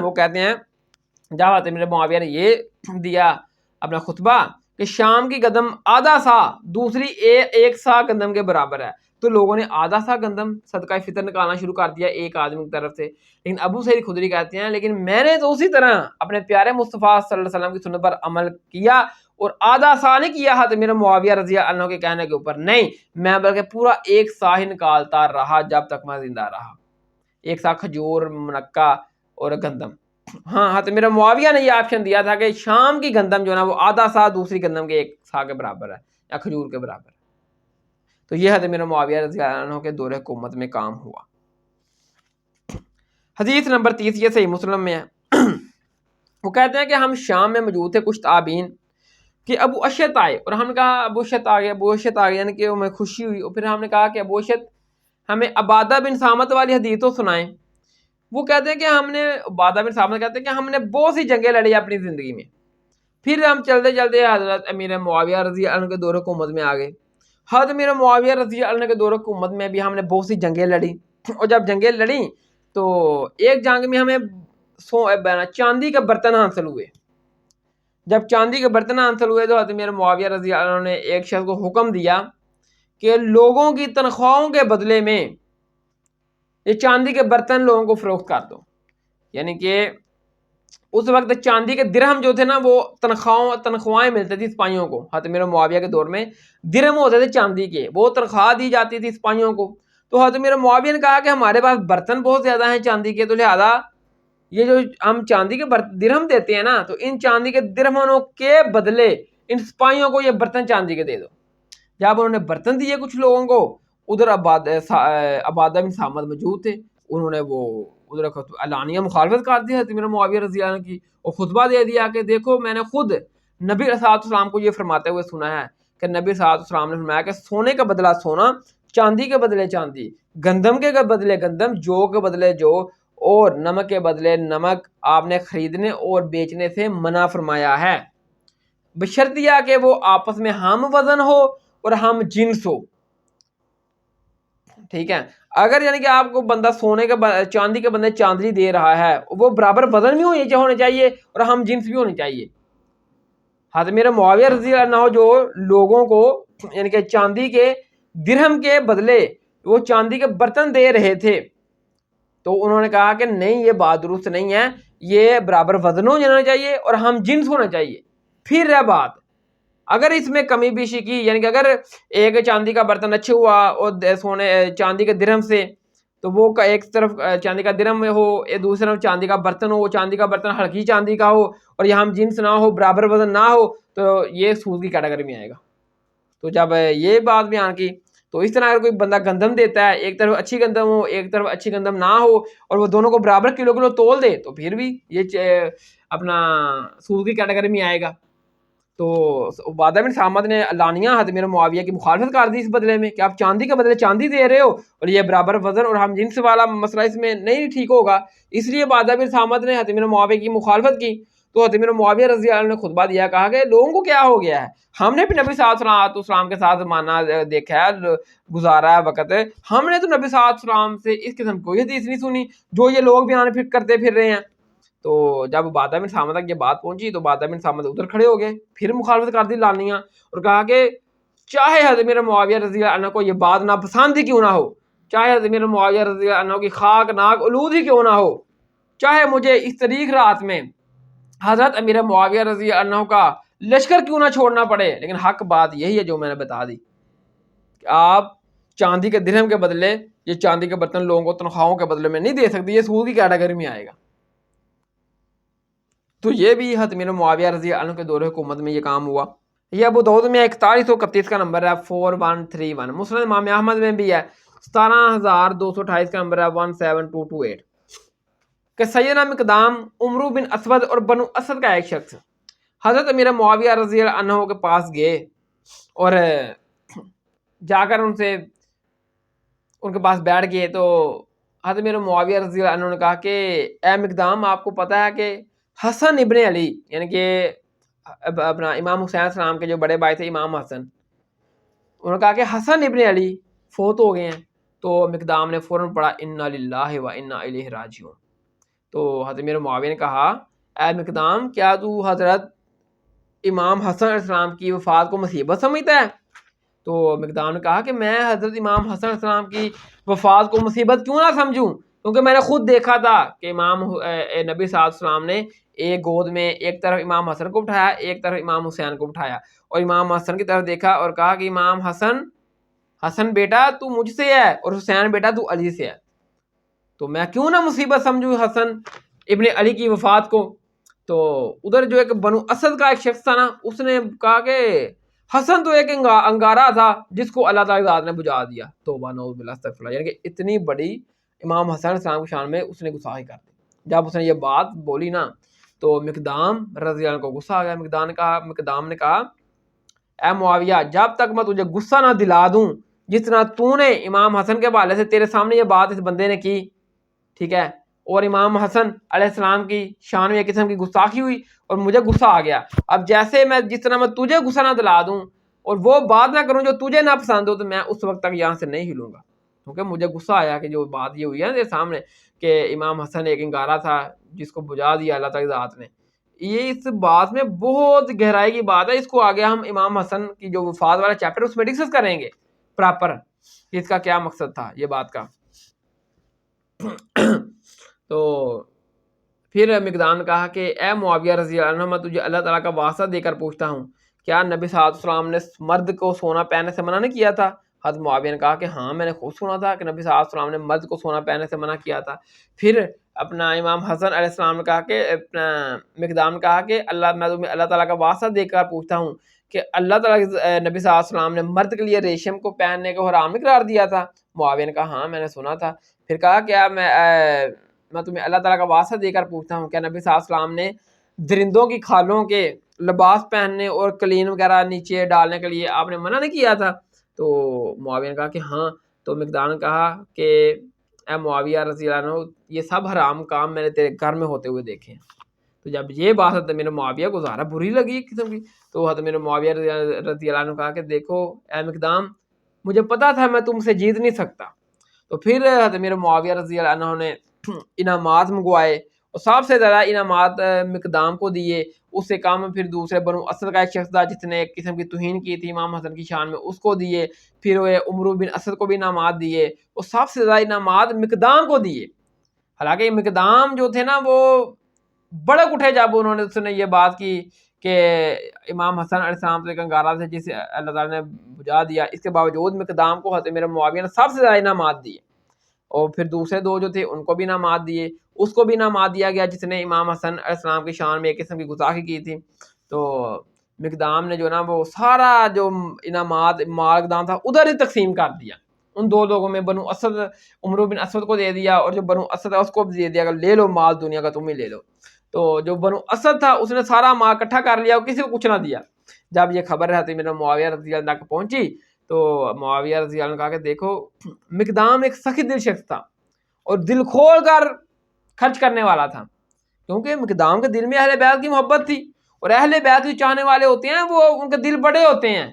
وہ کہتے ہیں جب حضرت میرے معاویہ نے یہ دیا اپنا خطبہ کہ شام کی گندم آدھا سا دوسری ایک سا گندم کے برابر ہے, تو لوگوں نے آدھا سا گندم صدقہ فطر نکالنا شروع کر دیا ایک آدمی کی طرف سے. لیکن ابو سعید خدری کہتے ہیں لیکن میں نے تو اسی طرح اپنے پیارے مصطفیٰ صلی اللہ علیہ وسلم کی سنت پر عمل کیا اور آدھا سا نہیں کیا حضرت میرا معاویہ رضی اللہ عنہ کے کہنے کے اوپر, نہیں میں بلکہ پورا ایک سا ہی نکالتا رہا جب تک میں زندہ رہا, ایک سا کھجور, منکا اور گندم. ہاں حضرت میرا معاویہ نے یہ آپشن دیا تھا کہ شام کی گندم جو ہے نا وہ آدھا سا دوسری گندم کے ایک سا کے برابر ہے یا کھجور کے برابر ہے. تو یہ حضرت میرا معاویہ رضی اللہ عنہ کے دور حکومت میں کام ہوا. حدیث نمبر 30 یہ صحیح مسلم میں ہے وہ کہتے ہیں کہ ہم شام میں موجود تھے کچھ تابعین کہ ابو اشت آئے، اور ہم نے کہا ابو اشت آ گئے، ابو اشت آ گئے، یعنی کہ ہمیں خوشی ہوئی، اور پھر ہم نے کہا کہ ابو اشت ہمیں عبادہ بن سامت والی حدیث تو سنائیں۔ وہ کہتے ہیں کہ ہم نے، عبادہ بن سامت کہتے ہیں کہ ہم نے بہت سی جنگیں لڑی اپنی زندگی میں۔ پھر ہم چلتے چلتے حضرت امیر معاویہ رضی اللہ عنہ کے دور حکومت میں آ گئے۔ حضرت امیر معاویہ رضی اللہ عنہ کے دور حکومت میں بھی ہم نے بہت سی جنگیں لڑی، اور جب جنگیں لڑیں تو ایک جنگ میں ہمیں چاندی کے برتن حاصل ہوئے۔ جب چاندی کے برتن حاصل ہوئے تو حضرت امیر معاویہ رضی اللہ عنہ نے ایک شخص کو حکم دیا کہ لوگوں کی تنخواہوں کے بدلے میں یہ چاندی کے برتن لوگوں کو فروخت کر دو۔ یعنی کہ اس وقت چاندی کے درہم جو تھے نا وہ تنخواہیں ملتی تھی سپاہیوں کو۔ حضرت امیر معاویہ کے دور میں درہم ہوتے تھے چاندی کے، وہ تنخواہ دی جاتی تھی سپاہیوں کو۔ تو حضرت امیر معاویہ نے کہا کہ ہمارے پاس برتن بہت زیادہ ہیں چاندی کے، تو لہذا یہ جو ہم چاندی کے درہم دیتے ہیں نا، تو ان چاندی کے درہموں کے بدلے ان سپاہیوں کو یہ برتن چاندی کے دے دو۔ جب انہوں نے برتن دیے کچھ لوگوں کو، ادھر عبادہ بن سامت موجود تھے، انہوں نے وہ ادھر علانیہ مخالفت کر دی حضرت امیر معاویہ رضی اللہ عنہ کی، اور خطبہ دے دیا کہ دیکھو میں نے خود نبی صلی اللہ علیہ وسلم کو یہ فرماتے ہوئے سنا ہے کہ نبی صلی اللہ علیہ وسلم نے فرمایا کہ سونے کا بدلہ سونا، چاندی کے بدلے چاندی، گندم کے بدلے گندم، جو کے بدلے جو، اور نمک کے بدلے نمک آپ نے خریدنے اور بیچنے سے منع فرمایا ہے، بشرطیہ کہ وہ آپس میں ہم وزن ہو اور ہم جنس ہو۔ ٹھیک ہے، اگر یعنی کہ آپ کو بندہ سونے کے چاندی کے بندے چاندی دے رہا ہے، وہ برابر وزن بھی ہونے چاہیے اور ہم جنس بھی ہونی چاہیے۔ حضرت میرا معاویہ رضی اللہ عنہ جو لوگوں کو یعنی کہ چاندی کے درہم کے بدلے وہ چاندی کے برتن دے رہے تھے، تو انہوں نے کہا کہ نہیں، یہ بات درست نہیں ہے، یہ برابر وزن ہونا چاہیے اور ہم جنس ہونا چاہیے۔ پھر رہ بات اگر اس میں کمی بیشی کی، یعنی کہ اگر ایک چاندی کا برتن اچھا ہوا اور سونے چاندی کے درہم سے، تو وہ ایک طرف چاندی کا درہم میں ہو، دوسری طرف چاندی کا برتن ہو، وہ چاندی کا برتن ہلکی چاندی کا ہو اور یہ ہم جنس نہ ہو، برابر وزن نہ ہو، تو یہ سود کی کیٹیگری میں آئے گا۔ تو جب یہ بات بیان کی تو اس طرح اگر کوئی بندہ گندم دیتا ہے، ایک طرف اچھی گندم ہو ایک طرف اچھی گندم نہ ہو، اور وہ دونوں کو برابر کلو کلو تول دے، تو پھر بھی یہ اپنا سود کی کیٹیگری میں آئے گا۔ تو عبادہ بن سامت نے علانیہ حضرت امیر معاویہ کی مخالفت کر دی اس بدلے میں کہ آپ چاندی کے بدلے چاندی دے رہے ہو اور یہ برابر وزن اور ہم جنس والا مسئلہ اس میں نہیں ٹھیک ہوگا۔ اس لیے عبادہ بن سامت نے حضرت امیر معاویہ کی مخالفت کی۔ تو حضرت امیر معاویہ رضی اللہ عنہ نے خطبہ دیا، کہا کہ لوگوں کو کیا ہو گیا ہے، ہم نے بھی نبی صلی اللہ علیہ وسلم کے ساتھ زمانہ دیکھا ہے، گزارا ہے وقت ہے، ہم نے تو نبی صلی اللہ علیہ وسلم سے اس قسم کوئی حدیث نہیں سنی جو یہ لوگ بیان کرتے پھر رہے ہیں۔ تو جب عبادہ بن سامت تک یہ بات پہنچی تو عبادہ بن سامت ادھر کھڑے ہو گئے، پھر مخالفت کر دی لانیہ، اور کہا کہ چاہے حضرت امیر معاویہ رضی اللہ عنہ کو یہ بات ناپسند ہی کیوں نہ ہو، چاہے حضرت امیر معاویہ رضی اللہ عنہ کی خاک ناک آلود ہی کیوں نہ ہو، چاہے مجھے اس تاریخ رات میں حضرت امیر معاویہ رضی اللہ عنہ کا لشکر کیوں نہ چھوڑنا پڑے، لیکن حق بات یہی ہے جو میں نے بتا دی کہ آپ چاندی کے درہم کے بدلے یہ چاندی کے برتن لوگوں کو تنخواہوں کے بدلے میں نہیں دے سکتے، یہ سود کی کیٹیگری میں آئے گا۔ تو یہ بھی حضرت امیر معاویہ رضی اللہ عنہ کے دور حکومت میں یہ کام ہوا۔ یہ ابو داؤد میں 4131 کا نمبر ہے 4131، مسند امام احمد میں بھی ہے 17228 کا نمبر ہے 17228 کہ سیدنا مقدام عمرو بن اسود اور بنو اسد کا ایک شخص حضرت امیر معاویہ رضی اللہ عنہ کے پاس گئے اور جا کر ان کے پاس بیٹھ گئے۔ تو حضرت امیر معاویہ رضی اللہ عنہ نے کہا کہ اے مقدام، آپ کو پتہ ہے کہ حسن ابن علی یعنی کہ اپنا امام حسین السلام کے جو بڑے بھائی تھے امام حسن، انہوں نے کہا کہ حسن ابن علی فوت ہو گئے ہیں۔ تو مقدام نے فوراً پڑھا انا للہ و انا الیہ راجعون۔ تو حضرت امیر معاویہ نے کہا اے مقدام، کیا تو حضرت امام حسن علیہ السلام کی وفات کو مصیبت سمجھتا ہے؟ تو مقدام نے کہا کہ میں حضرت امام حسن علیہ السلام کی وفات کو مصیبت کیوں نہ سمجھوں، کیونکہ میں نے خود دیکھا تھا کہ امام نبی صلی اللہ علیہ وسلم نے ایک گود میں ایک طرف امام حسن کو بٹھایا، ایک طرف امام حسین کو بٹھایا، اور امام حسن کی طرف دیکھا اور کہا کہ امام حسن بیٹا تو مجھ سے ہے اور حسین بیٹا تو علی سے ہے، تو میں کیوں نہ مصیبت سمجھوں حسن ابن علی کی وفات کو۔ تو ادھر جو ایک بنو اسد کا ایک شخص تھا نا، اس نے کہا کہ حسن تو ایک انگارہ تھا جس کو اللہ تعالی ذات نے بجھا دیا، توبہ نعوذ باللہ استغفر اللہ، یعنی کہ اتنی بڑی امام حسن علیہ السلام کی شان میں اس نے گستاخی کر دی۔ جب اس نے یہ بات بولی نا تو مقدام رضی اللہ عنہ کو غصہ آ گیا. مقدام نے کہا اے معاویہ جب تک میں تجھے غصہ نہ دلا دوں جتنا تو نے امام حسن کے حوالے سے تیرے سامنے یہ بات اس بندے نے کی, ٹھیک ہے, اور امام حسن علیہ السلام کی شان میں ایک قسم کی گستاخی ہوئی اور مجھے غصہ آ گیا. اب جیسے میں جس طرح میں تجھے غصہ نہ دلا دوں اور وہ بات نہ کروں جو تجھے نہ پسند ہو, تو میں اس وقت تک یہاں سے نہیں ہلوں گا, کیونکہ مجھے غصہ آیا کہ جو بات یہ ہوئی ہے تیرے سامنے کہ امام حسن ایک انگارہ تھا جس کو بجھا دیا اللہ تعالی ذات نے. یہ اس بات میں بہت گہرائی کی بات ہے, اس کو آگے ہم امام حسن کی جو وفات والا چیپٹر اس میں ڈسکس کریں گے پراپر اس کا کیا مقصد تھا یہ بات کا. تو پھر مقدام نے کہا کہ اے معاویہ رضی اللہ عنہ میں تجھے اللہ تعالیٰ کا واسطہ دے کر پوچھتا ہوں کیا نبی صلی اللہ علیہ وسلم نے مرد کو سونا پہننے سے منع نہیں کیا تھا؟ حضرت معاویہ نے کہا کہ ہاں میں نے خود سنا تھا کہ نبی صلی اللہ علیہ وسلم نے مرد کو سونا پہننے سے منع کیا تھا. پھر اپنا امام حسن علیہ السلام نے کہا کہ اپنا مقدام نے کہا کہ میں تمہیں اللہ تعالیٰ کا واسطہ دے کر پوچھتا ہوں کہ اللہ تعالیٰ نبی صلی اللہ علیہ وسلم نے مرد کے لیے ریشم کو پہننے کو حرام نہیں قرار دیا تھا؟ معاویہ نے کہا ہاں میں نے سنا تھا. پھر کہا کیا میں تمہیں اللہ تعالیٰ کا واسطہ دے کر پوچھتا ہوں کیا نبی صلی اللہ علیہ وسلم نے درندوں کی کھالوں کے لباس پہننے اور قلین وغیرہ نیچے ڈالنے کے لیے آپ نے منع نہیں کیا تھا؟ تو معاویہ نے کہا کہ ہاں. تو مقدام نے کہا کہ اے معاویہ رضی اللہ عنہ یہ سب حرام کام میں نے تیرے گھر میں ہوتے ہوئے دیکھے ہیں. تو جب یہ بات حضرت میرے معاویہ کو ظاہر بری لگی قسم کی, تو حضرت میرے معاویہ رضی اللہ عنہ نے کہا کہ دیکھو اے مقدام مجھے پتا تھا میں تم سے جیت نہیں سکتا. تو پھر حضرت میرے معاویہ رضی اللہ عنہ نے انعامات منگوائے اور سب سے زیادہ انعامات مقدام کو دیے. اس سے کم پھر دوسرے بنو اسد کا ایک شخص تھا جس نے ایک قسم کی توہین کی تھی امام حسن کی شان میں, اس کو دیے. پھر وہ عمرو بن اسد کو بھی انعامات دیے اور سب سے زیادہ انعامات مقدام کو دیے. حالانکہ مقدام جو تھے نا وہ بڑے اٹھے جب اس نے یہ بات کی کہ امام حسن علیہ السلام سے کنگارا سے جسے اللہ تعالیٰ نے بجھا دیا, اس کے باوجود مقدام کو حضرت میرے معاویہ نے سب سے زیادہ انعامات دیے. اور پھر دوسرے دو جو تھے ان کو بھی انعامات دیے, اس کو بھی انعامات دیا گیا جس نے امام حسن علیہ السلام کی شان میں ایک قسم کی گستاخی کی تھی. تو مقدام نے جو نا وہ سارا جو انعامات مال اقدام تھا ادھر ہی تقسیم کر دیا ان دو لوگوں میں. بنو اسد عمرو بن اسد کو دے دیا اور جو بنو اسد ہے اس کو دے دیا کہ لے لو مال دنیا کا تم ہی لے لو. تو جو بنو اسد تھا اس نے سارا مال اکٹھا کر لیا اور کسی کو کچھ نہ دیا. جب یہ خبر رہتی میرا معاویہ رضی اللہ عنہ تک پہنچی تو معاویہ رضی اللہ عنہ کہا کہ دیکھو مقدام ایک سخی دل شخص تھا اور دل کھول کر خرچ کرنے والا تھا, کیونکہ مقدام کے دل میں اہل بیت کی محبت تھی. اور اہل بیت جو چاہنے والے ہوتے ہیں وہ ان کے دل بڑے ہوتے ہیں,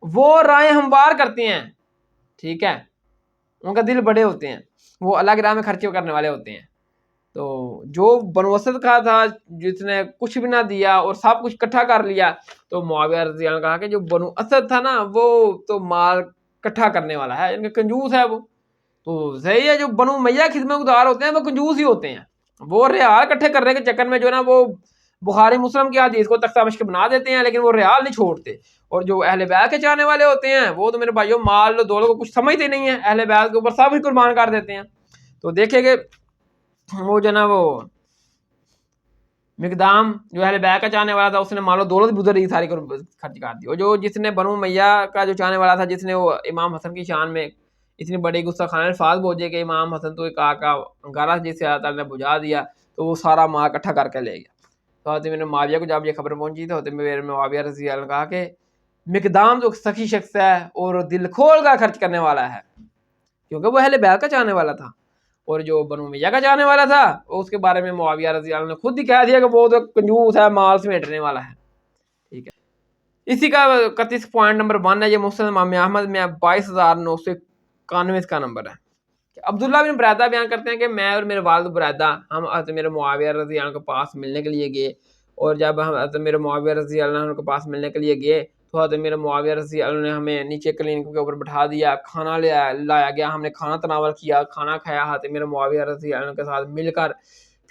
وہ رائے ہموار کرتے ہیں, ٹھیک ہے, ان کا دل بڑے ہوتے ہیں, وہ اللہ کی راہ میں خرچے کرنے والے ہوتے ہیں. تو جو بنو اسد کا تھا جس نے کچھ بھی نہ دیا اور سب کچھ اکٹھا کر لیا, تو معاویہ رضی اللہ عنہ نے کہا کہ جو بنو اسد تھا نا وہ تو مال اکٹھا کرنے والا ہے, ان کا کنجوس ہے وہ. تو صحیح ہے جو بنو امیہ خدمت گزار ہوتے ہیں وہ کنجوس ہی ہوتے ہیں, وہ ریال اکٹھے کرنے کے چکر میں جو نا وہ بخاری مسلم کی حدیث کو تختہ مشق بنا دیتے ہیں لیکن وہ ریال نہیں چھوڑتے. اور جو اہل بیت کے چاہنے والے ہوتے ہیں وہ تو میرے بھائیوں مال دولت کو کچھ سمجھتے نہیں ہیں, اہل بیت کے اوپر سب کچھ قربان کر دیتے ہیں. تو دیکھیں کہ وہ جو نا وہ مقدام جو اہل بیت کا چاہنے والا تھا اس نے مال و دولت بھی ادھر ہی ساری خرچ کر دی. اور جو جس نے بنو امیہ کا جو چاہنے والا تھا جس نے وہ امام حسن کی شان میں اتنی بڑی گستاخانہ الفاظ بوجھے کہ امام حسن تو ایک آقا انگارہ جسے اللہ تعالیٰ نے بجھا دیا, تو وہ سارا مال اکٹھا کر کے لے گیا. تو حضرت میرے معاویہ کو جب یہ خبر پہنچی تو حضرت میرے معاویہ رضی اللہ عنہ نے کہا کہ مقدام جو سخی شخص ہے اور دل کھول کر خرچ کرنے والا ہے, کیونکہ وہ اہل بیت کا چاہنے والا تھا. اور جو بنو امیہ کا چاہنے والا تھا اس کے بارے میں معاویہ رضی اللہ عنہ نے خود ہی کہہ دیا کہ وہ تو کنجوس ہے, مال سمیٹنے والا ہے, ٹھیک ہے. اسی کا 31 پوائنٹ نمبر 1 ہے, یہ مسند امام احمد میں 22,991 کا نمبر ہے. عبداللہ بن برادہ بیان کرتے ہیں کہ میں اور میرے والد برادہ ہم حضرت میرے معاویہ رضی اللہ عنہ کے پاس ملنے کے لیے گئے. اور جب ہم حضرت میرے معاویہ رضی اللہ عنہ کے پاس ملنے کے لیے گئے تو حضرت میرے معاویہ رضی اللہ عنہ نے ہمیں نیچے کلینک کے اوپر بٹھا دیا, کھانا لایا گیا, ہم نے کھانا تناول کیا, کھانا کھایا حضرت میرے معاویہ رضی اللہ عنہ کے ساتھ مل کر.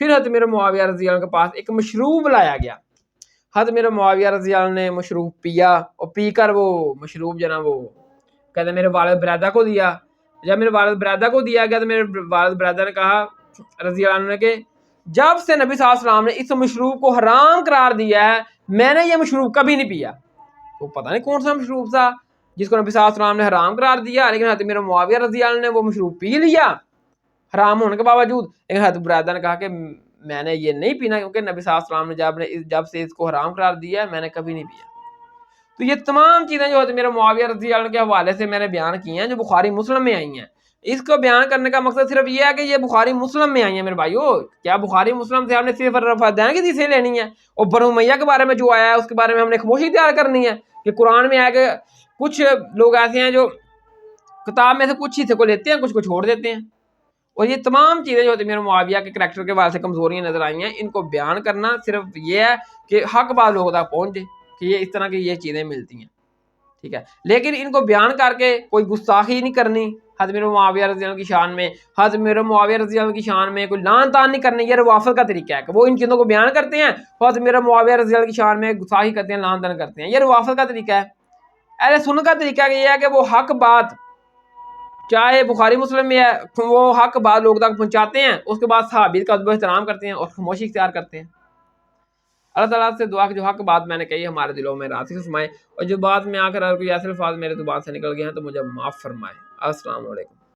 پھر حضرت میرے معاویہ رضی اللہ عنہ کے پاس ایک مشروب لایا گیا. حضرت میرے معاویہ رضی اللہ عنہ نے مشروب پیا اور پی کر وہ مشروب جو نا وہ کہتے میرے والد برادہ کو دیا. جب میرے والد برادہ کو دیا گیا تو میرے والد برادہ نے کہا رضی اللہ عنہ نے کہ جب سے نبی صلی اللہ علیہ وسلم نے اس مشروب کو حرام قرار دیا ہے میں نے یہ مشروب کبھی نہیں پیا. تو پتہ نہیں کون سا مشروب تھا جس کو نبی صلی اللہ علیہ وسلم نے حرام قرار دیا, لیکن حضرت میرے معاویہ رضی اللہ عنہ نے وہ مشروب پی لیا حرام ہونے کے باوجود. لیکن حضرت برادہ نے کہا کہ میں نے یہ نہیں پینا کیونکہ نبی صلی اللہ علیہ وسلم نے جب سے اس کو حرام قرار دیا ہے میں نے کبھی نہیں پیا. تو یہ تمام چیزیں جو ہوتی ہیں میرے معاویہ رضی اللہ عنہ کے حوالے سے میں نے بیان کی ہیں جو بخاری مسلم میں آئی ہیں. اس کو بیان کرنے کا مقصد صرف یہ ہے کہ یہ بخاری مسلم میں آئی ہیں میرے بھائیو. کیا بخاری مسلم سے ہم نے صرف رفع دین کی حدیثیں لینی ہے اور بنو امیہ کے بارے میں جو آیا ہے اس کے بارے میں ہم نے خاموشی اختیار کرنی ہے کہ قرآن میں آیا کہ کچھ لوگ ایسے ہیں جو کتاب میں سے کچھ حصے کو لیتے ہیں کچھ کو چھوڑ دیتے ہیں. اور یہ تمام چیزیں جو ہوتی ہیں میرے معاویہ کے کریکٹر کے بارے سے کمزوریاں نظر آئی ہیں. ان کو بیان کرنا صرف یہ ہے کہ حق بات لوگوں تک پہنچ جائے کہ یہ اس طرح کی یہ چیزیں ملتی ہیں, ٹھیک ہے. لیکن ان کو بیان کر کے کوئی گستاخی نہیں کرنی حضرت میرے معاویہ رضی اللہ عنہ کی شان میں, حضرت میرے معاویہ رضی اللہ عنہ کی شان میں کوئی لان تان نہیں کرنی. یہ روافض کا طریقہ ہے کہ وہ ان چیزوں کو بیان کرتے ہیں, حضرت میرے معاویہ رضی اللہ عنہ کی شان میں گستاخی کرتے ہیں, لان تان کرتے ہیں. یہ روافض کا طریقہ ہے. اہل سنت کا طریقہ یہ ہے کہ وہ حق بات چاہے بخاری مسلم میں ہے وہ حق بات لوگ تک پہنچاتے ہیں, اس کے بعد صحابہ کا ادب و احترام کرتے ہیں اور خاموشی اختیار کرتے ہیں. اللہ تعالیٰ سے دعا کہ جو حق بات میں نے کہی ہمارے دلوں میں راسخ فرمائے, اور جو بات میں آ کر کوئی ایسے الفاظ میرے زبان سے نکل گئے ہیں تو مجھے معاف فرمائے. السلام علیکم.